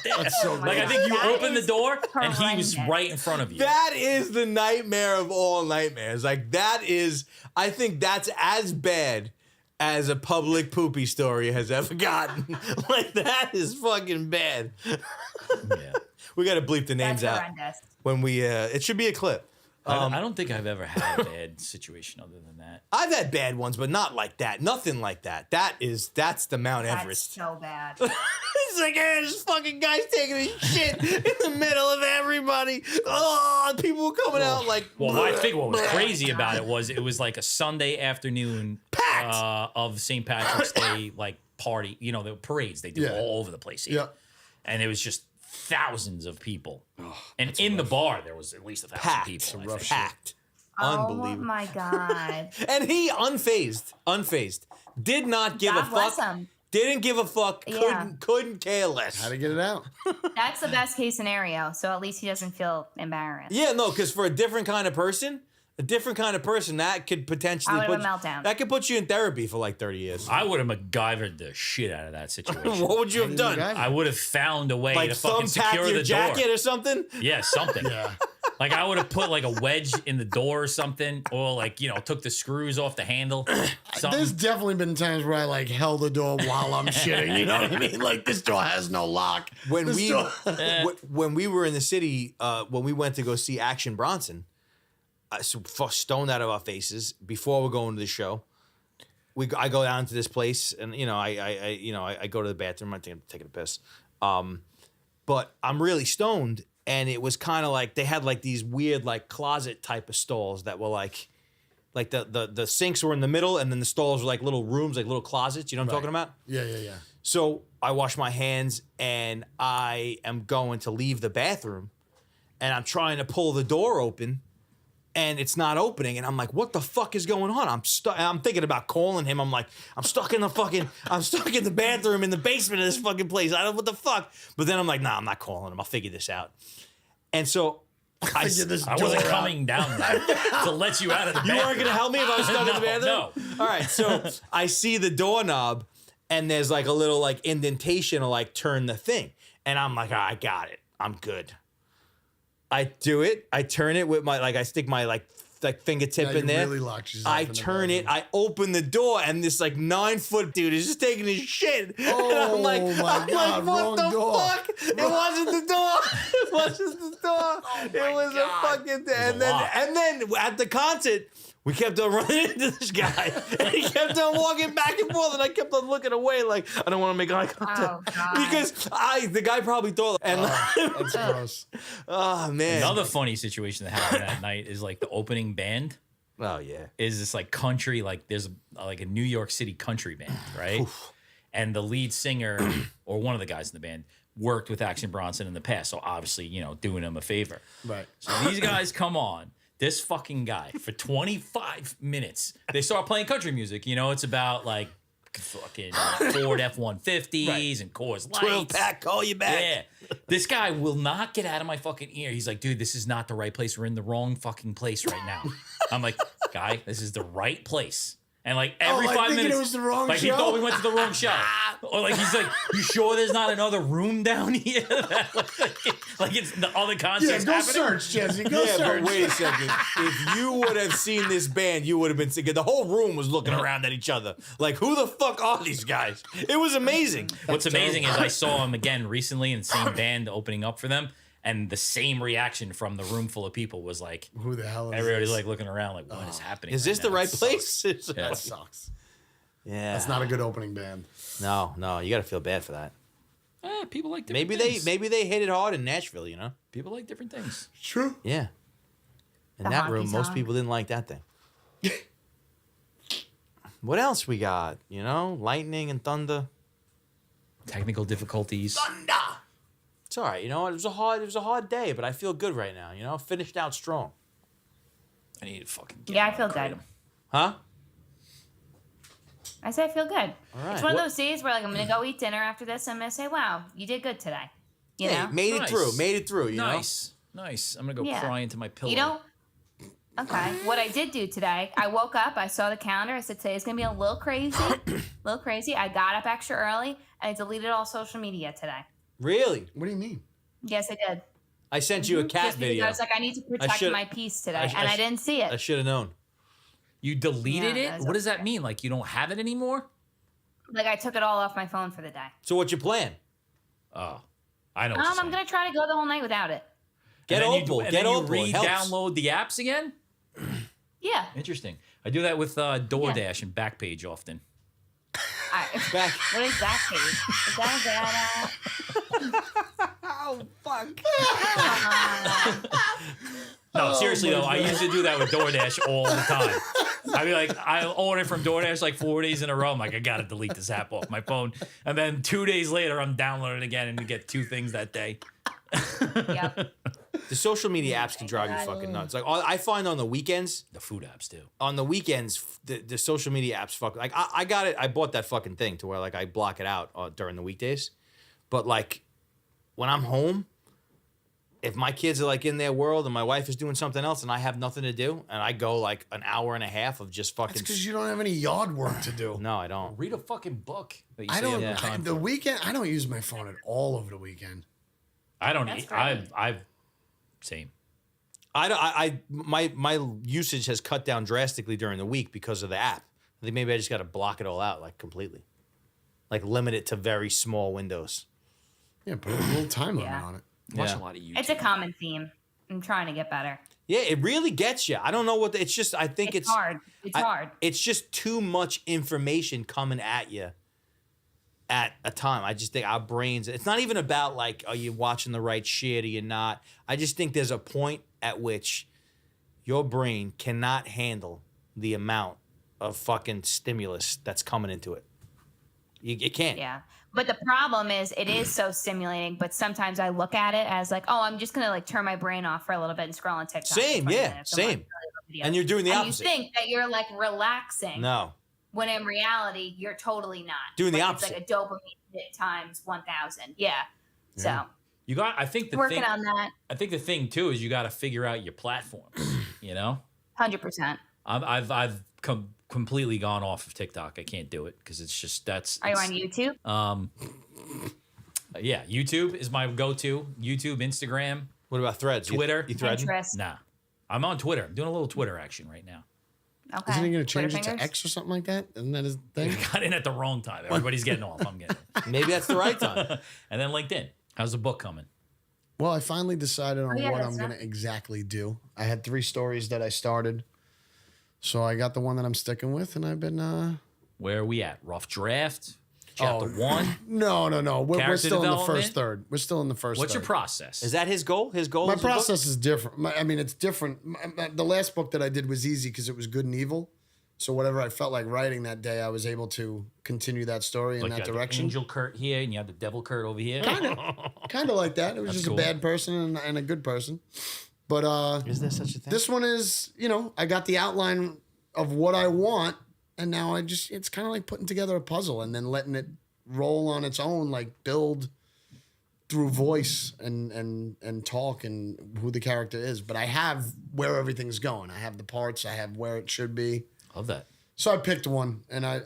Speaker 4: there.
Speaker 3: That's so
Speaker 4: Like I
Speaker 3: gross.
Speaker 4: think you
Speaker 2: That
Speaker 4: opened the
Speaker 2: is
Speaker 4: door and he was
Speaker 2: horrendous.
Speaker 4: right in front of you.
Speaker 1: that is the nightmare of all nightmares. Like, that is, I think that's as bad as a public poopy story has ever gotten. Like, that is fucking bad.
Speaker 4: Yeah.
Speaker 1: We got to bleep the names
Speaker 2: That's
Speaker 1: out
Speaker 2: horrendous.
Speaker 1: when we, it should be a clip.
Speaker 4: I don't think I've ever had a bad situation other than that.
Speaker 1: I've had bad ones, but not like that. Nothing like that. That's the Mount
Speaker 2: That's
Speaker 1: Everest.
Speaker 2: so bad.
Speaker 1: It's like, hey, this fucking guy's taking his shit in the middle of everybody. Oh, people were coming out like.
Speaker 4: Well, I think what was crazy about it was like a Sunday afternoon
Speaker 1: Packed.
Speaker 4: of St. Patrick's Day like party. You know, the parades they do
Speaker 3: Yeah.
Speaker 4: all over the place here.
Speaker 3: Yeah.
Speaker 4: And it was just thousands of people. And in the bar there was at least 1,000
Speaker 1: Packed.
Speaker 4: people. I
Speaker 3: rough
Speaker 4: think.
Speaker 1: Packed.
Speaker 2: Oh
Speaker 1: Unbelievable.
Speaker 2: my god.
Speaker 1: And he unfazed, did not give
Speaker 2: God
Speaker 1: a
Speaker 2: bless
Speaker 1: fuck.
Speaker 2: him.
Speaker 1: Didn't give a fuck.
Speaker 2: Yeah.
Speaker 1: Couldn't care less.
Speaker 3: How to get it out?
Speaker 2: That's the best case scenario. So at least he doesn't feel embarrassed.
Speaker 1: Yeah, no, because for a different kind of person, that could potentially
Speaker 2: I would
Speaker 1: put
Speaker 2: have a meltdown.
Speaker 1: that could put you in therapy for like 30 years.
Speaker 4: I would have MacGyvered the shit out of that situation.
Speaker 1: What would you have done?
Speaker 3: MacGyver?
Speaker 4: I would have found a way
Speaker 1: Like
Speaker 4: to fucking
Speaker 1: thumbtack
Speaker 4: secure
Speaker 1: your
Speaker 4: the
Speaker 1: jacket
Speaker 4: door.
Speaker 1: or something?
Speaker 4: Yeah, something.
Speaker 3: Yeah.
Speaker 4: Like I would have put like a wedge in the door or something, or like took the screws off the handle. Something.
Speaker 3: There's definitely been times where I like held the door while I'm shitting. You know what I mean? Like this door has no lock.
Speaker 1: When
Speaker 3: This
Speaker 1: we
Speaker 3: door-
Speaker 1: when we were in the city, when we went to go see Action Bronson, stoned out of our faces before we're going to the show. I go down to this place, and I go to the bathroom. I'm taking a piss, but I'm really stoned, and it was kind of like they had like these weird like closet type of stalls that were like the sinks were in the middle, and then the stalls were like little rooms, like little closets. You know what I'm talking about?
Speaker 3: Yeah.
Speaker 1: So I wash my hands and I am going to leave the bathroom and I'm trying to pull the door open and it's not opening. And I'm like, what the fuck is going on? I'm thinking about calling him. I'm like, I'm stuck in the bathroom in the basement of this fucking place. I don't know what the fuck. But then I'm like, nah, I'm not calling him. I'll figure this out. And so I
Speaker 4: wasn't coming down there to let you out of the
Speaker 1: You
Speaker 4: bathroom.
Speaker 1: weren't gonna help me if I was stuck in the bathroom?
Speaker 4: No.
Speaker 1: All right, so I see the doorknob and there's like a little like indentation to like turn the thing. And I'm like, I got it. I'm good. I do it. I turn it with I stick my like fingertip
Speaker 3: Now
Speaker 1: in
Speaker 3: you
Speaker 1: there.
Speaker 3: really locked yourself
Speaker 1: I
Speaker 3: in the
Speaker 1: turn it.
Speaker 3: bathroom.
Speaker 1: I open the door, and this like 9-foot dude is just taking his shit.
Speaker 3: Oh,
Speaker 1: and I'm like,
Speaker 3: my God,
Speaker 1: what
Speaker 3: wrong
Speaker 1: the
Speaker 3: door.
Speaker 1: fuck? It wasn't the door. It wasn't the door. It was a fucking. And then at the concert. We kept on running into this guy, and he kept on walking back and forth, and I kept on looking away like I don't want to make eye contact
Speaker 2: Oh, God.
Speaker 1: because the guy probably thought, and
Speaker 3: That's gross.
Speaker 1: oh man,
Speaker 4: Another funny situation that happened that night is like the opening band
Speaker 1: oh yeah,
Speaker 4: is this like country, like there's like a New York City country band, right? And the lead singer or one of the guys in the band worked with Action Bronson in the past, so obviously doing him a favor.
Speaker 3: Right.
Speaker 4: So these guys come on. This fucking guy for 25 minutes. They start playing country music. It's about like fucking Ford F-150s and Coors Lights.
Speaker 1: 12-pack, call you back.
Speaker 4: Yeah. This guy will not get out of my fucking ear. He's like, dude, this is not the right place. We're in the wrong fucking place right now. I'm like, guy, this is the right place. And like every
Speaker 3: like
Speaker 4: 5
Speaker 3: thinking
Speaker 4: minutes,
Speaker 3: it was the wrong
Speaker 4: like he
Speaker 3: show?
Speaker 4: thought we went to the wrong show, or like he's like, "You sure there's not another room down here?" like it's the other concerts
Speaker 3: go
Speaker 4: happening.
Speaker 3: search, Jesse. Go
Speaker 1: Yeah,
Speaker 3: search.
Speaker 1: but wait a second. If you would have seen this band, you would have been thinking the whole room was looking around at each other. Like, who the fuck are these guys? It was amazing.
Speaker 4: What's amazing is I saw him again recently in the same band opening up for them, and the same reaction from the room full of people was like,
Speaker 3: Who the hell is
Speaker 4: everybody's
Speaker 3: this?
Speaker 4: like looking around, like, what is happening?
Speaker 1: Is this
Speaker 4: right
Speaker 1: the
Speaker 4: now?
Speaker 1: right place?
Speaker 3: That sucks.
Speaker 1: Yeah.
Speaker 3: That's not a good opening band.
Speaker 1: No, you got to feel bad for that.
Speaker 4: People like different
Speaker 1: Maybe
Speaker 4: things.
Speaker 1: they hit it hard in Nashville, you know?
Speaker 4: People like different things.
Speaker 3: True.
Speaker 1: Yeah. In
Speaker 2: The
Speaker 1: that
Speaker 2: honky
Speaker 1: room, most
Speaker 2: tonk.
Speaker 1: people didn't like that thing. What else we got? You know, lightning and thunder.
Speaker 4: Technical difficulties.
Speaker 1: It's all right. You know, it was a hard day, but I feel good right now. You know, finished out strong.
Speaker 4: I need to fucking get
Speaker 2: Yeah, I
Speaker 4: on
Speaker 2: feel
Speaker 4: Kratom.
Speaker 2: good.
Speaker 1: Huh?
Speaker 2: I say I feel good.
Speaker 1: All right.
Speaker 2: It's one of
Speaker 1: What-
Speaker 2: those days where like I'm gonna go eat dinner after this. I'm gonna say, "Wow, you did good today." You
Speaker 1: Yeah,
Speaker 2: know.
Speaker 1: made it
Speaker 4: Nice.
Speaker 1: through. Made it through. You
Speaker 4: Nice. Nice. I'm gonna go
Speaker 2: Yeah.
Speaker 4: cry into my pillow.
Speaker 2: You know. Okay. What I did do today, I woke up, I saw the calendar, I said today's gonna be a little crazy. I got up extra early and I deleted all social media today.
Speaker 1: know? Really?
Speaker 3: What do you mean?
Speaker 2: Yes, I did.
Speaker 1: I sent you a cat
Speaker 2: Just because
Speaker 1: video.
Speaker 2: I was like, I need to protect
Speaker 1: should-
Speaker 2: my peace today,
Speaker 1: I
Speaker 2: and I didn't see
Speaker 1: I
Speaker 2: it.
Speaker 1: should have known.
Speaker 4: You deleted
Speaker 2: Yeah,
Speaker 4: it?
Speaker 2: that's
Speaker 4: What does that
Speaker 2: okay.
Speaker 4: mean? Like you don't have it anymore?
Speaker 2: Like I took it all off my phone for the day.
Speaker 1: So what's your plan?
Speaker 4: Oh, I know. What you're
Speaker 2: I'm
Speaker 4: saying.
Speaker 2: gonna try to go the whole night without it.
Speaker 1: Get
Speaker 4: And then
Speaker 1: Opal.
Speaker 4: and
Speaker 1: Get
Speaker 4: then you
Speaker 1: Opal. It helps.
Speaker 4: re-download the apps again?
Speaker 2: Yeah.
Speaker 4: Interesting. I do that with DoorDash and Backpage often.
Speaker 1: Back.
Speaker 2: What is that page? Is that a bad
Speaker 1: Oh fuck.
Speaker 4: No, seriously though, I used to do that with DoorDash all the time. I'd be like, I order from DoorDash like 4 days in a row. I'm like, I gotta delete this app off my phone. And then 2 days later, I'm downloading it again and you get 2 things that day.
Speaker 2: Yep.
Speaker 1: The social media apps can drive you fucking nuts. Like I find on the weekends,
Speaker 4: The food apps too.
Speaker 1: the social media apps fuck. Like I got it. I bought that fucking thing to where like I block it out during the weekdays. But like when I'm home, if my kids are like in their world and my wife is doing something else and I have nothing to do and I go like an hour and a half of just fucking.
Speaker 3: It's because you don't have any yard work to do.
Speaker 1: No, I don't.
Speaker 4: Read a fucking book. That you
Speaker 3: I
Speaker 4: say
Speaker 3: don't.
Speaker 4: you have time
Speaker 3: The
Speaker 4: for.
Speaker 3: weekend, I don't use my phone at all over the weekend.
Speaker 4: I don't.
Speaker 2: That's
Speaker 4: I've same.
Speaker 1: My usage has cut down drastically during the week because of the app. I think maybe I just got to block it all out like completely, like limit it to very small windows.
Speaker 3: Yeah, put a little time limit
Speaker 2: Yeah.
Speaker 3: on it.
Speaker 4: Watch
Speaker 1: Yeah.
Speaker 4: a lot of YouTube.
Speaker 2: It's a common theme. I'm trying to get better.
Speaker 1: Yeah, it really gets you. I don't know what it's just. I think
Speaker 2: It's hard. It's hard.
Speaker 1: It's just too much information coming at you at a time. I just think our brains. It's not even about like, are you watching the right shit or you're not. I just think there's a point at which your brain cannot handle the amount of fucking stimulus that's coming into it. It can't.
Speaker 2: Yeah. But the problem is it is so stimulating, but sometimes I look at it as like, oh, I'm just going to like turn my brain off for a little bit and scroll on TikTok. for
Speaker 1: Same,
Speaker 2: 20
Speaker 1: yeah,
Speaker 2: minutes and watch
Speaker 1: same.
Speaker 2: really good videos.
Speaker 1: And you're doing the
Speaker 2: And
Speaker 1: opposite.
Speaker 2: you think that you're like relaxing
Speaker 1: No.
Speaker 2: when in reality, you're totally not.
Speaker 1: Doing the
Speaker 2: Like,
Speaker 1: opposite.
Speaker 2: It's like a dopamine hit times 1,000. Yeah. So
Speaker 4: You got. I think the
Speaker 2: working
Speaker 4: thing.
Speaker 2: on that
Speaker 4: I think the thing too is you got to figure out your platforms. You know,
Speaker 2: 100%.
Speaker 4: I've completely gone off of TikTok. I can't do it because it's just that's.
Speaker 2: Are you
Speaker 4: it's-
Speaker 2: on YouTube?
Speaker 4: Yeah, YouTube is my go-to. YouTube, Instagram,
Speaker 1: What about Threads?
Speaker 4: Twitter.
Speaker 1: You threading?
Speaker 2: Pinterest.
Speaker 4: Nah. I'm on Twitter. I'm doing a little Twitter action right now.
Speaker 2: Okay.
Speaker 3: Isn't he going to
Speaker 2: Twitter
Speaker 3: change it to
Speaker 2: fingers?
Speaker 3: X or something like that? Isn't that his thing?
Speaker 4: Got in at the wrong time. Everybody's getting off. I'm getting.
Speaker 1: Maybe that's the right time.
Speaker 4: And then LinkedIn. How's the book coming?
Speaker 3: Well, I finally decided on
Speaker 2: yeah,
Speaker 3: what
Speaker 2: that's
Speaker 3: I'm going
Speaker 2: not-
Speaker 3: to exactly do. I had 3 stories that I started. So I got the one that I'm sticking with, and I've been...
Speaker 4: Where are we at? Rough draft? Chapter 1?
Speaker 3: No. We're
Speaker 4: Character
Speaker 3: still in the
Speaker 4: development?
Speaker 3: first third. We're still in the first
Speaker 4: What's
Speaker 3: third.
Speaker 4: your process?
Speaker 1: Is that his goal? His goal
Speaker 3: My
Speaker 1: is a book?
Speaker 3: process is different. I mean, it's different. The last book that I did was easy because it was good and evil. So whatever I felt like writing that day, I was able to continue that story in
Speaker 4: like
Speaker 3: that
Speaker 4: you had the
Speaker 3: direction.
Speaker 4: Angel Kurt here and you have the Devil Kurt over here?
Speaker 3: Kind of like that. It was just
Speaker 4: cool.
Speaker 3: a bad person and a good person. But
Speaker 1: Is there such a thing?
Speaker 3: this one is, I got the outline of what I want, and now it's kind of like putting together a puzzle and then letting it roll on its own, like build through voice and talk and who the character is. But I have where everything's going. I have the parts. I have where it should be.
Speaker 4: Love that.
Speaker 3: So I picked one, and I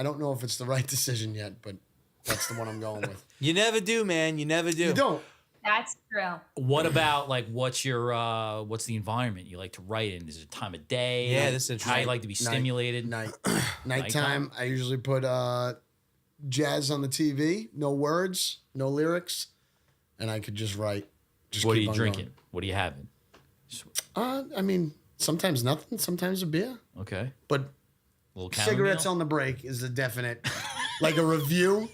Speaker 3: don't know if it's the right decision yet, but that's the one I'm going with.
Speaker 1: You never do, man. You never do.
Speaker 3: You don't.
Speaker 2: That's true.
Speaker 4: What about like what's the environment you like to write in? Is it time of day?
Speaker 1: Yeah, this is
Speaker 4: how you like to be stimulated.
Speaker 3: Nighttime.
Speaker 4: Nighttime.
Speaker 3: I usually put jazz on the TV, no words, no lyrics, and I could just write. Just
Speaker 4: What are
Speaker 3: keep
Speaker 4: you
Speaker 3: on
Speaker 4: drinking? What are you having?
Speaker 3: going. I mean, sometimes nothing, sometimes a beer,
Speaker 4: Okay.
Speaker 3: but
Speaker 4: A little
Speaker 3: cigarettes
Speaker 4: chamomile?
Speaker 3: on the break is a definite, like a review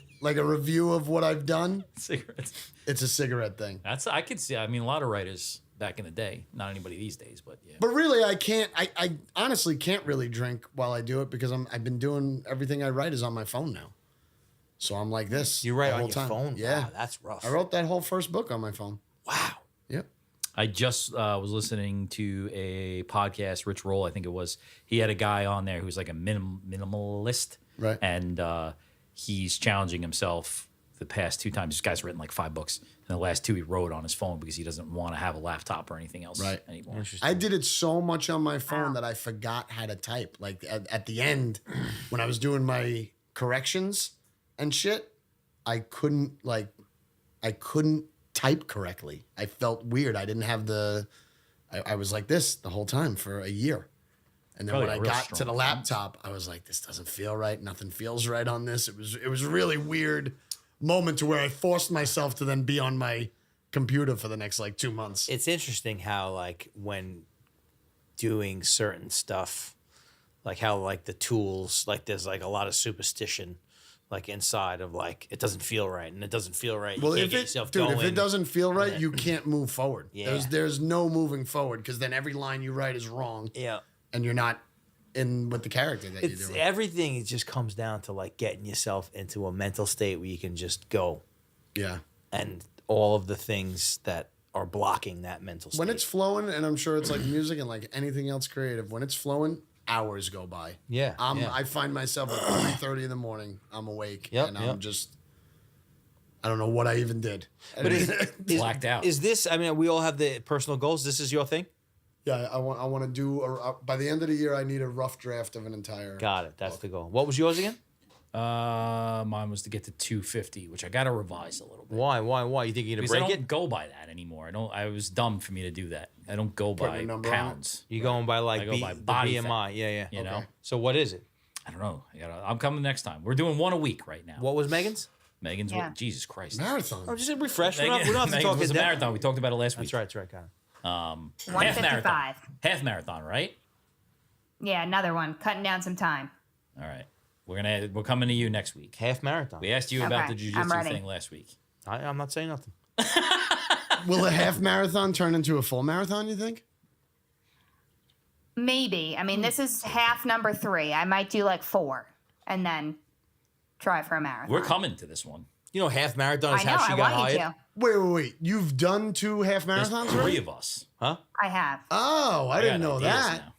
Speaker 3: of what I've done.
Speaker 4: Cigarettes.
Speaker 3: It's a cigarette thing.
Speaker 4: I could see. I mean, a lot of writers back in the day. Not anybody these days, but yeah.
Speaker 3: But really, I can't. I honestly can't really drink while I do it because I've been doing everything I write is on my phone now. So I'm like this.
Speaker 1: You write
Speaker 3: the
Speaker 1: on
Speaker 3: whole
Speaker 1: your
Speaker 3: time.
Speaker 1: phone?
Speaker 3: Yeah,
Speaker 1: Wow, that's rough.
Speaker 3: I wrote that whole first book on my phone.
Speaker 1: Wow.
Speaker 3: Yep.
Speaker 4: I just was listening to a podcast, Rich Roll, I think it was. He had a guy on there who's like a minimalist.
Speaker 3: Right.
Speaker 4: And he's challenging himself the past 2 times. This guy's written like 5 books. And the last 2 he wrote on his phone because he doesn't want to have a laptop or anything else
Speaker 3: Right.
Speaker 4: anymore.
Speaker 1: Interesting.
Speaker 3: I did it so much on my phone that I forgot how to type. Like at the end, when I was doing my corrections and shit, I couldn't type correctly. I felt weird. I didn't have I was like this the whole time for a year. And then
Speaker 4: Probably
Speaker 3: when
Speaker 4: a
Speaker 3: I
Speaker 4: real
Speaker 3: got to
Speaker 4: strong
Speaker 3: the laptop, I was like, this doesn't feel right. Nothing feels right on this. It was a really weird moment to where I forced myself to then be on my computer for the next like 2 months.
Speaker 1: It's interesting how like when doing certain stuff, like how like the tools, like there's like a lot of superstition like inside of like it doesn't feel right and it doesn't feel right. You
Speaker 3: Well,
Speaker 1: can't
Speaker 3: if
Speaker 1: get
Speaker 3: it,
Speaker 1: yourself
Speaker 3: dude,
Speaker 1: going.
Speaker 3: if it doesn't feel right, you can't move forward.
Speaker 1: Yeah.
Speaker 3: There's no moving forward because then every line you write is wrong,
Speaker 1: Yeah.
Speaker 3: and you're not in with the character that
Speaker 1: It's
Speaker 3: you're doing.
Speaker 1: everything. It just comes down to like getting yourself into a mental state where you can just go
Speaker 3: Yeah.
Speaker 1: and all of the things that are blocking that mental state.
Speaker 3: When it's flowing, and I'm sure it's like music and like anything else creative. When it's flowing, hours go by.
Speaker 1: Yeah, yeah.
Speaker 3: I find myself at 3:30 in the morning. I'm awake,
Speaker 1: Yep,
Speaker 3: and I'm
Speaker 1: yep.
Speaker 3: just. I don't know what I even did.
Speaker 1: But is
Speaker 4: Blacked out.
Speaker 1: Is this? I mean, we all have the personal goals. This is your thing.
Speaker 3: Yeah, I want to do by the end of the year. I need a rough draft of an entire.
Speaker 1: Got it. That's the goal. What was yours again?
Speaker 4: Mine was to get to 250, which I got to revise a little bit.
Speaker 1: Why? You think you're gonna
Speaker 4: Because I
Speaker 1: break
Speaker 4: don't
Speaker 1: it?
Speaker 4: go by that anymore. I was dumb for me to do that. I don't go
Speaker 3: Putting
Speaker 4: by
Speaker 3: a number on it?
Speaker 4: pounds.
Speaker 1: You going by like
Speaker 4: I go by
Speaker 1: the
Speaker 4: body
Speaker 1: BMI?
Speaker 4: fat.
Speaker 1: Yeah, yeah.
Speaker 4: You know?
Speaker 1: So what is it?
Speaker 4: I don't know. I'm coming next time. We're doing 1 a week right now.
Speaker 1: What was Megan's?
Speaker 4: Megan's
Speaker 2: Yeah.
Speaker 4: Jesus Christ.
Speaker 3: Marathon.
Speaker 1: Oh, just a refresh. We
Speaker 4: Megan,
Speaker 1: don't have to
Speaker 4: Megan's
Speaker 1: talk
Speaker 4: was a
Speaker 1: in depth.
Speaker 4: marathon. We talked about it last week.
Speaker 1: That's right. That's right. Got it.
Speaker 4: Half marathon.
Speaker 2: 155.
Speaker 4: Half marathon, right?
Speaker 2: Yeah, another one. Cutting down some time.
Speaker 4: All right. We're coming to you next week.
Speaker 1: Half marathon.
Speaker 4: We asked you about
Speaker 2: Okay,
Speaker 4: the
Speaker 2: I'm
Speaker 4: jiu-jitsu
Speaker 2: ready.
Speaker 4: thing last week.
Speaker 1: I'm not saying nothing.
Speaker 3: Will a half marathon turn into a full marathon? You think?
Speaker 2: Maybe. I mean, this is half number 3. I might do like 4 and then try for a marathon.
Speaker 4: We're coming to this one.
Speaker 1: You know, half marathon is
Speaker 2: I know.
Speaker 1: how she
Speaker 2: I
Speaker 1: got
Speaker 2: want you
Speaker 1: hired.
Speaker 2: to.
Speaker 3: Wait. You've done 2 half
Speaker 4: There's
Speaker 3: marathons
Speaker 4: 3
Speaker 3: already?
Speaker 4: of us.
Speaker 1: Huh?
Speaker 2: I have.
Speaker 3: Oh, I didn't
Speaker 4: got
Speaker 3: know
Speaker 4: ideas
Speaker 3: that.
Speaker 4: now.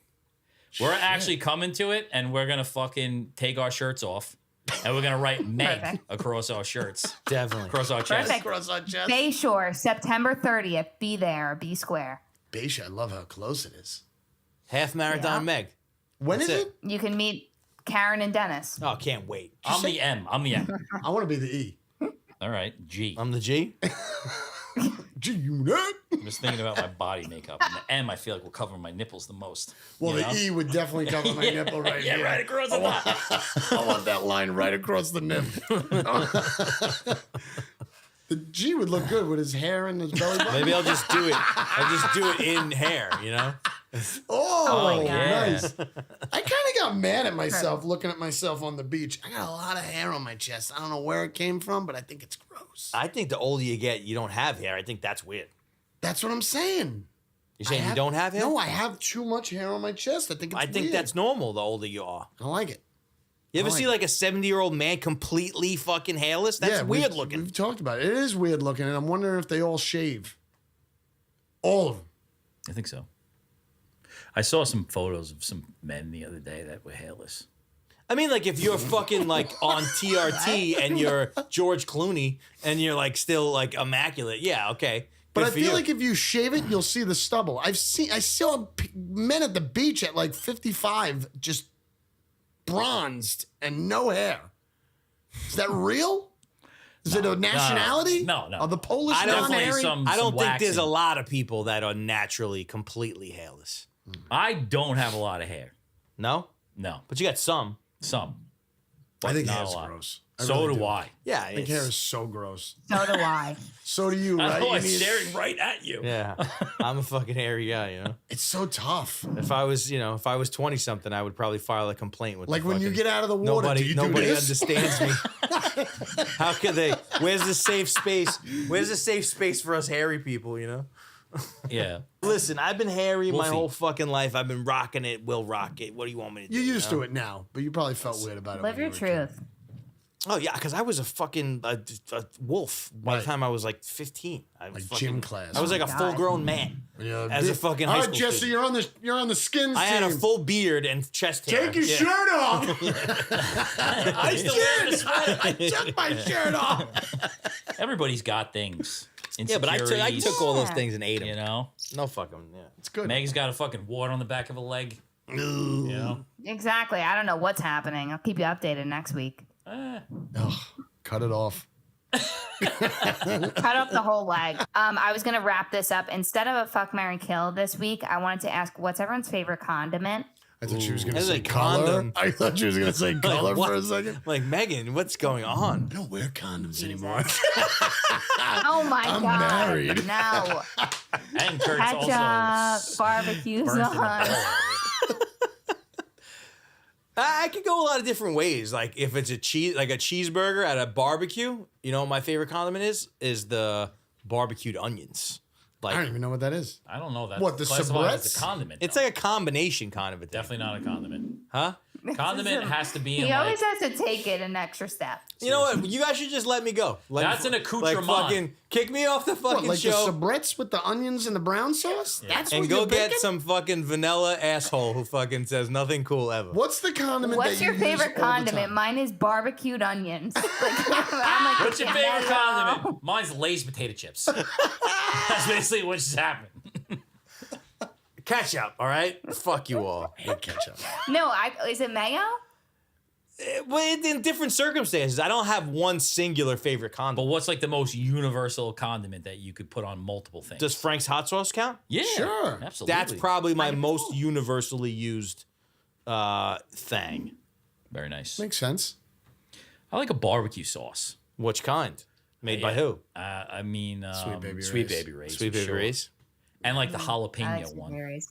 Speaker 4: We're actually coming to it, and we're gonna fucking take our shirts off, and we're gonna write Meg
Speaker 2: Perfect.
Speaker 4: across our shirts,
Speaker 1: Definitely.
Speaker 4: across our chest.
Speaker 2: Perfect.
Speaker 3: Cross on chest.
Speaker 2: Bayshore, September 30th. Be there. Be square.
Speaker 3: Beisha, I love how close it is.
Speaker 1: Half marathon,
Speaker 2: Yeah.
Speaker 1: Meg.
Speaker 3: When
Speaker 1: That's
Speaker 3: is
Speaker 1: it.
Speaker 3: it?
Speaker 2: You can meet Karen and Dennis.
Speaker 1: Oh, can't wait.
Speaker 4: I'm the M. I'm the M.
Speaker 3: I want to be the E.
Speaker 4: All right, G.
Speaker 1: I'm the G.
Speaker 3: G-Unit.
Speaker 4: I'm just thinking about my body makeup. And the M, I feel like will cover my nipples the most.
Speaker 3: Well,
Speaker 4: you
Speaker 3: the
Speaker 4: know?
Speaker 3: E would definitely cover my nipple right
Speaker 4: Yeah,
Speaker 3: here.
Speaker 4: right across the top.
Speaker 3: I want that line right across the nip. The G would look good with his hair and his belly button.
Speaker 1: Maybe I'll just do it. I'll just do it in hair. You know.
Speaker 3: Oh,
Speaker 2: my God.
Speaker 3: nice. I kind of got mad at myself looking at myself on the beach. I got a lot of hair on my chest. I don't know where it came from, but I think it's gross.
Speaker 1: I think the older you get, you don't have hair. I think that's weird.
Speaker 3: That's what I'm saying.
Speaker 1: You're saying
Speaker 3: I
Speaker 1: you don't have hair?
Speaker 3: No, I have too much hair on my chest. I think it's
Speaker 1: I think
Speaker 3: weird.
Speaker 1: that's normal. The older you are.
Speaker 3: I like it.
Speaker 1: You ever
Speaker 3: I like
Speaker 1: see
Speaker 3: it.
Speaker 1: like a 70-year-old man completely fucking hairless? That's weird
Speaker 3: we've-
Speaker 1: looking.
Speaker 3: We've talked about it. It is weird looking, and I'm wondering if they all shave. All of them.
Speaker 4: I think so. I saw some photos of some men the other day that were hairless.
Speaker 1: I mean, like if you're fucking like on TRT and you're George Clooney and you're like still like immaculate, yeah, okay.
Speaker 3: But
Speaker 1: Good
Speaker 3: I
Speaker 1: for
Speaker 3: feel
Speaker 1: you.
Speaker 3: like if you shave it, you'll see the stubble. I saw men at the beach at like 55 just bronzed and no hair. Is that real? Is it a nationality?
Speaker 4: No.
Speaker 3: Are the Polish
Speaker 1: I don't
Speaker 4: Definitely
Speaker 3: non-hairy?
Speaker 4: some
Speaker 1: I don't think there's a
Speaker 4: waxing.
Speaker 1: lot of people that are naturally completely hairless.
Speaker 4: I don't have a lot of hair.
Speaker 1: No?
Speaker 4: No,
Speaker 1: But you got some.
Speaker 4: some.
Speaker 3: I think
Speaker 4: not
Speaker 3: hair's
Speaker 4: a lot.
Speaker 3: gross. I
Speaker 4: So
Speaker 3: really
Speaker 4: do I.
Speaker 1: Yeah.
Speaker 3: I think hair is so gross.
Speaker 2: So do I.
Speaker 3: So do you,
Speaker 4: I
Speaker 3: right?
Speaker 4: know
Speaker 3: You
Speaker 4: I'm
Speaker 3: need-
Speaker 4: staring right at you.
Speaker 1: Yeah. I'm a fucking hairy guy, you know?
Speaker 3: It's so tough.
Speaker 1: If I was 20 something, I would probably file a complaint with
Speaker 3: Like
Speaker 1: the
Speaker 3: when you
Speaker 1: fucking-
Speaker 3: get out of the water, do you do
Speaker 1: nobody
Speaker 3: this?
Speaker 1: understands me. How could they? Where's the safe space? Where's the safe space for us hairy people, you know?
Speaker 4: Yeah.
Speaker 1: Listen, I've been hairy my
Speaker 4: Wolfie.
Speaker 1: whole fucking life. I've been rocking it, will rock it. What do you want me to do?
Speaker 3: You're used
Speaker 1: know?
Speaker 3: to it now, but you probably felt weird about it.
Speaker 2: Live
Speaker 3: when
Speaker 2: your
Speaker 3: you were a kid.
Speaker 2: truth.
Speaker 1: Oh yeah, because I was a fucking a wolf by
Speaker 3: Right.
Speaker 1: the time I was like 15. I was
Speaker 3: Like
Speaker 1: fucking,
Speaker 3: gym class.
Speaker 1: I was like a
Speaker 2: God.
Speaker 1: full grown man.
Speaker 3: Yeah,
Speaker 1: As a fucking high
Speaker 3: All right,
Speaker 1: school
Speaker 3: Jesse,
Speaker 1: student.
Speaker 3: you're on the skins
Speaker 1: I
Speaker 3: team.
Speaker 1: had a full beard and chest hair.
Speaker 3: Take your
Speaker 1: Yeah.
Speaker 3: shirt off.
Speaker 4: I still wear the sweater.
Speaker 3: I took my shirt off.
Speaker 4: Everybody's got things.
Speaker 1: Yeah, but I took all those things and ate them.
Speaker 4: You know,
Speaker 1: No fucking yeah.
Speaker 3: It's good.
Speaker 4: Meg's got a fucking wart on the back of a leg. You know,
Speaker 2: Exactly. I don't know what's happening. I'll keep you updated next week.
Speaker 3: Ugh, cut it off.
Speaker 2: Cut off the whole leg. I was gonna wrap this up. Instead of a fuck, marry, kill this week, I wanted to ask what's everyone's favorite condiment?
Speaker 3: I thought she was going to
Speaker 1: That's
Speaker 3: say
Speaker 1: a
Speaker 3: color.
Speaker 1: condom.
Speaker 3: I thought she was going to say color
Speaker 1: what?
Speaker 3: for a second.
Speaker 1: Like Megan, what's going on?
Speaker 3: I don't wear condoms anymore.
Speaker 2: Oh my
Speaker 3: I'm
Speaker 2: god!
Speaker 3: married.
Speaker 2: No
Speaker 4: and Kurt's
Speaker 2: ketchup,
Speaker 4: also
Speaker 2: barbecue
Speaker 4: burnt in the
Speaker 2: sauce.
Speaker 4: belly.
Speaker 1: I could go a lot of different ways. Like if it's a cheeseburger at a barbecue, you know what my favorite condiment is the barbecued onions.
Speaker 3: I don't
Speaker 1: Like
Speaker 3: even know what that is.
Speaker 4: I don't know. That's
Speaker 3: What, the
Speaker 4: classified as
Speaker 3: soubrettes?
Speaker 4: a condiment.
Speaker 1: it's
Speaker 4: though.
Speaker 1: like a combination kind of a thing.
Speaker 4: Definitely not a condiment.
Speaker 1: Huh?
Speaker 4: Condiment has to be in
Speaker 2: He
Speaker 4: like,
Speaker 2: always has to take it an extra step.
Speaker 1: You know what? You guys should just let me go.
Speaker 4: That's an accoutrement.
Speaker 1: Like fucking kick me off the fucking
Speaker 3: What, like
Speaker 1: show
Speaker 3: the soubrettes with the onions and the brown sauce? That's
Speaker 1: and
Speaker 3: what
Speaker 1: go
Speaker 3: you're
Speaker 1: get
Speaker 3: picking?
Speaker 1: some fucking vanilla asshole who fucking says nothing cool ever.
Speaker 3: What's the condiment
Speaker 2: What's
Speaker 3: that
Speaker 2: your
Speaker 3: you
Speaker 2: favorite
Speaker 3: use all the
Speaker 2: condiment?
Speaker 3: time?
Speaker 2: Mine is barbecued onions. Like, I'm like,
Speaker 4: What's your
Speaker 2: "Yeah,
Speaker 4: favorite
Speaker 2: no."
Speaker 4: condiment? Mine's Lay's potato chips. That's basically what's just happened.
Speaker 1: Ketchup, all right? Fuck you all.
Speaker 3: I hate ketchup.
Speaker 2: No, is it mayo?
Speaker 1: Well, in different circumstances, I don't have one singular favorite
Speaker 4: But
Speaker 1: condiment.
Speaker 4: what's like the most universal condiment that you could put on multiple things?
Speaker 1: Does Frank's hot sauce count?
Speaker 4: yeah,
Speaker 3: Sure.
Speaker 4: absolutely.
Speaker 1: That's probably my most universally used thing.
Speaker 4: very nice.
Speaker 3: Makes sense.
Speaker 4: I like a barbecue sauce.
Speaker 1: Which kind? Made by
Speaker 4: Yeah.
Speaker 1: who?
Speaker 4: I mean,
Speaker 3: Sweet Baby
Speaker 4: Sweet
Speaker 3: Ray's.
Speaker 4: Baby Ray's.
Speaker 1: Sweet
Speaker 4: for
Speaker 1: Baby
Speaker 4: sure.
Speaker 1: Ray's.
Speaker 4: And like the
Speaker 2: I
Speaker 4: jalapeno
Speaker 2: like
Speaker 4: one.
Speaker 2: berries.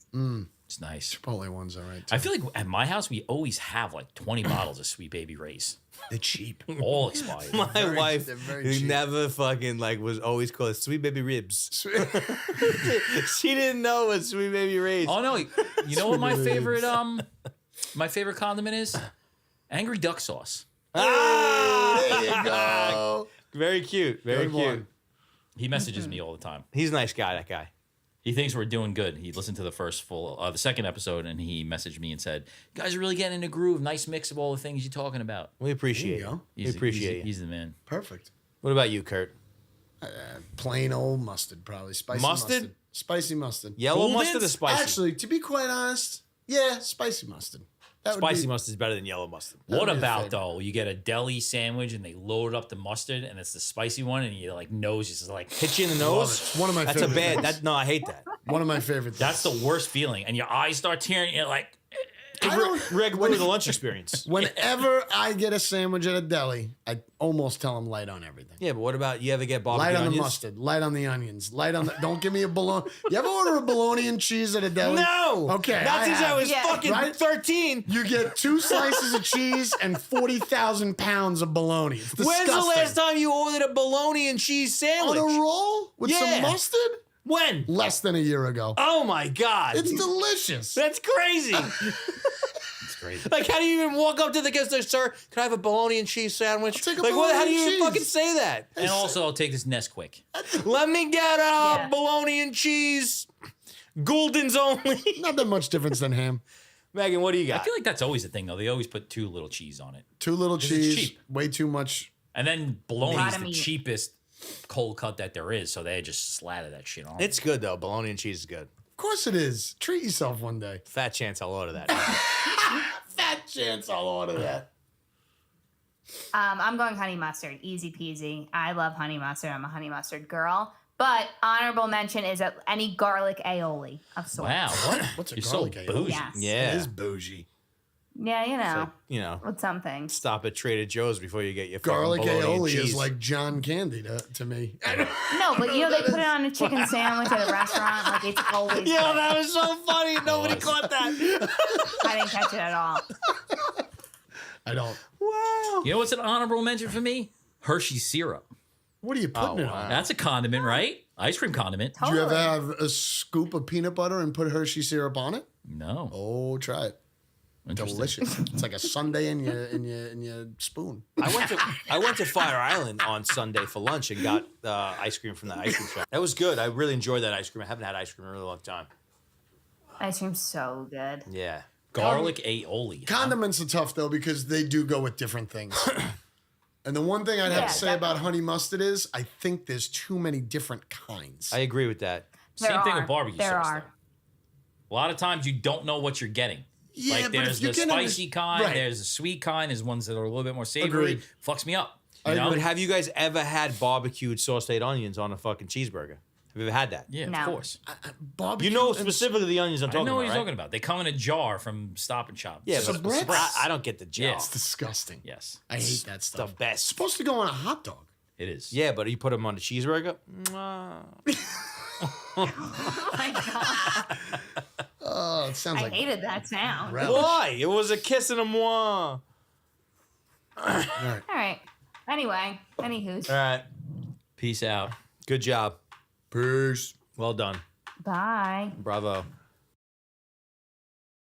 Speaker 4: It's nice.
Speaker 3: Chipotle one's all right.
Speaker 4: I feel like at my house we always have like 20 bottles of Sweet Baby Ray's,
Speaker 3: they're cheap.
Speaker 4: all expired.
Speaker 1: My
Speaker 3: Very-
Speaker 1: wife
Speaker 3: they're very
Speaker 1: who
Speaker 3: cheap.
Speaker 1: never fucking was always called Sweet Baby Ribs. She didn't know what Sweet Baby Ray's.
Speaker 4: Oh no! You know what my
Speaker 3: Sweet
Speaker 4: favorite condiment is? Angry duck sauce.
Speaker 3: There you go.
Speaker 1: Very cute. Very
Speaker 3: Good
Speaker 1: cute.
Speaker 3: one.
Speaker 4: He messages me all the time.
Speaker 1: He's a nice guy, that guy.
Speaker 4: He thinks we're doing good. He listened to the second episode, and he messaged me and said, "You guys are really getting in a groove. Nice mix of all the things you're talking about."
Speaker 1: We appreciate
Speaker 3: There you
Speaker 1: you.
Speaker 3: go.
Speaker 1: We appreciate you.
Speaker 4: He's the man.
Speaker 3: Perfect.
Speaker 1: What about you, Kurt?
Speaker 3: Plain old mustard, probably. Spicy
Speaker 1: Mustard?
Speaker 3: mustard. Spicy mustard.
Speaker 1: Yellow
Speaker 4: Golden's?
Speaker 1: mustard or spicy?
Speaker 3: Actually, to be quite honest, yeah, spicy mustard. That would
Speaker 1: Spicy
Speaker 3: be-
Speaker 1: mustard is better than yellow mustard.
Speaker 3: That
Speaker 4: What
Speaker 3: would be the
Speaker 4: about
Speaker 3: favorite.
Speaker 4: though? You get a deli sandwich and they load up the mustard, and it's the spicy one, and your like nose is like
Speaker 1: Hit you in the
Speaker 3: Love
Speaker 1: nose?
Speaker 3: it. It's one of my
Speaker 1: That's a
Speaker 3: favorite
Speaker 1: bad.
Speaker 3: things.
Speaker 1: That no, I hate that.
Speaker 3: One of my favorite things.
Speaker 4: That's the worst feeling, and your eyes start tearing. You're like,
Speaker 3: I don't-
Speaker 1: Rick, what is the lunch experience?
Speaker 3: Whenever I get a sandwich at a deli, I almost tell them light on everything.
Speaker 1: Yeah, but what about you ever get barbecue
Speaker 3: Light on
Speaker 1: onions?
Speaker 3: the mustard, light on the onions, light on the. Don't give me a bologna. You ever order a bologna and cheese at a deli?
Speaker 1: No.
Speaker 3: Okay,
Speaker 1: Not since I
Speaker 3: have.
Speaker 1: was
Speaker 2: Yeah.
Speaker 1: fucking
Speaker 3: Right?
Speaker 1: 13.
Speaker 3: You get 2 slices of cheese and 40,000 pounds of bologna. It's disgusting.
Speaker 1: When's the last time you ordered a bologna and cheese
Speaker 3: On
Speaker 1: sandwich?
Speaker 3: a roll with
Speaker 1: Yeah.
Speaker 3: some mustard?
Speaker 1: When?
Speaker 3: Less than a year ago.
Speaker 1: Oh my god.
Speaker 3: It's delicious.
Speaker 1: That's crazy.
Speaker 4: it's great.
Speaker 1: Like, how do you even walk up to the guest and say, "Sir, can I have a bologna and cheese sandwich?"
Speaker 3: I'll take a
Speaker 1: Like, what? How do
Speaker 3: bologna
Speaker 1: you
Speaker 3: and
Speaker 1: even
Speaker 3: cheese.
Speaker 1: fucking say that?
Speaker 4: And also, I'll take this Nesquik.
Speaker 1: Let me get a
Speaker 2: Yeah.
Speaker 1: bologna and cheese. Gouldens only.
Speaker 3: Not that much difference than ham.
Speaker 1: Megan, what do you
Speaker 4: I
Speaker 1: got?
Speaker 4: feel like that's always the thing, though. They always put too little cheese on it,
Speaker 3: Too little
Speaker 4: it's
Speaker 3: cheese,
Speaker 4: cheap.
Speaker 3: way too much.
Speaker 4: and then bologna
Speaker 2: Lot
Speaker 4: is
Speaker 2: of
Speaker 4: the
Speaker 2: meat.
Speaker 4: cheapest cold cut that there is, so they just slather that shit on.
Speaker 1: It's good though. Bologna and cheese is good.
Speaker 3: Of course it is. Treat yourself one day.
Speaker 1: Fat chance I'll order that.
Speaker 3: Fat chance I'll order that.
Speaker 2: I'm going honey mustard. Easy peasy. I love honey mustard. I'm a honey mustard girl. But honorable mention is any garlic aioli of sorts.
Speaker 4: Wow, what?
Speaker 3: What's a
Speaker 4: You're
Speaker 3: garlic
Speaker 4: so
Speaker 3: aioli?
Speaker 4: bougie.
Speaker 2: Yes.
Speaker 1: Yeah.
Speaker 3: It is bougie.
Speaker 2: Yeah, you know,
Speaker 1: You know,
Speaker 2: with some things.
Speaker 1: stop at Trader Joe's before you get your fucking
Speaker 3: Garlic
Speaker 1: bologna and
Speaker 3: aioli
Speaker 1: cheese.
Speaker 3: is like John Candy to me.
Speaker 2: No, but you know they put it on a chicken sandwich at a restaurant. Like it's always.
Speaker 1: Yeah,
Speaker 2: good.
Speaker 1: that was so funny. Nobody
Speaker 4: was.
Speaker 1: caught that.
Speaker 2: I didn't catch it at all.
Speaker 3: I don't.
Speaker 1: Wow.
Speaker 4: You know what's an honorable mention for me? Hershey syrup.
Speaker 3: What are you putting it
Speaker 1: wow.
Speaker 3: on?
Speaker 4: That's a condiment, right? Ice cream condiment.
Speaker 3: Do you ever
Speaker 2: Totally.
Speaker 3: have a scoop of peanut butter and put Hershey syrup on it?
Speaker 4: No.
Speaker 3: Oh, try it.
Speaker 4: Interesting.
Speaker 3: Delicious. It's like a sundae in your spoon.
Speaker 1: I went to Fire Island on Sunday for lunch and got ice cream from the ice cream shop. That was good. I really enjoyed that ice cream. I haven't had ice cream in a really long time.
Speaker 2: Ice cream's so good.
Speaker 1: Yeah.
Speaker 4: Garlic aioli. huh?
Speaker 3: Condiments are tough though because they do go with different things. And the one thing I'd have
Speaker 2: Yeah,
Speaker 3: to say about
Speaker 2: definitely.
Speaker 3: honey mustard is I think there's too many different kinds.
Speaker 1: I agree with that.
Speaker 4: Same
Speaker 2: There
Speaker 4: thing
Speaker 2: are.
Speaker 4: with barbecue
Speaker 2: There
Speaker 4: sauce.
Speaker 2: are.
Speaker 4: Though. A lot of times you don't know what you're getting.
Speaker 3: Yeah,
Speaker 4: like
Speaker 3: but
Speaker 4: there's
Speaker 3: if
Speaker 4: the
Speaker 3: you're getting
Speaker 4: spicy kind,
Speaker 3: right.
Speaker 4: there's the sweet kind, there's ones that are a little bit more savory.
Speaker 3: Agreed.
Speaker 4: Fucks me up.
Speaker 3: I
Speaker 4: You know?
Speaker 1: But have you guys ever had barbecued sauteed onions on a fucking cheeseburger? Have you ever had that?
Speaker 4: Yeah,
Speaker 2: No.
Speaker 4: of course.
Speaker 3: Barbecue
Speaker 1: You know
Speaker 3: and-
Speaker 1: specifically the onions I'm
Speaker 4: I
Speaker 1: talking
Speaker 4: know what
Speaker 1: about,
Speaker 4: you're
Speaker 1: right?
Speaker 4: talking about. They come in a jar from Stop and Shop.
Speaker 1: Yeah,
Speaker 3: So
Speaker 1: but
Speaker 3: Brett-
Speaker 1: I don't get the jar.
Speaker 4: Yeah.
Speaker 3: It's disgusting.
Speaker 4: Yes,
Speaker 3: I hate that
Speaker 1: It's the
Speaker 3: stuff.
Speaker 1: best.
Speaker 3: It's supposed to go on a hot dog.
Speaker 4: it is.
Speaker 1: Yeah, but you put them on a cheeseburger. Mwah.
Speaker 2: Oh my god!
Speaker 3: Oh, it sounds
Speaker 2: I
Speaker 3: like
Speaker 2: hated that sound.
Speaker 3: relish.
Speaker 1: Why? It was a kiss and a moi. All
Speaker 3: All right.
Speaker 2: All right. Anyway, anywho's.
Speaker 1: right.
Speaker 4: Peace out.
Speaker 1: Good job.
Speaker 3: Peace.
Speaker 1: Well done.
Speaker 2: Bye.
Speaker 1: Bravo.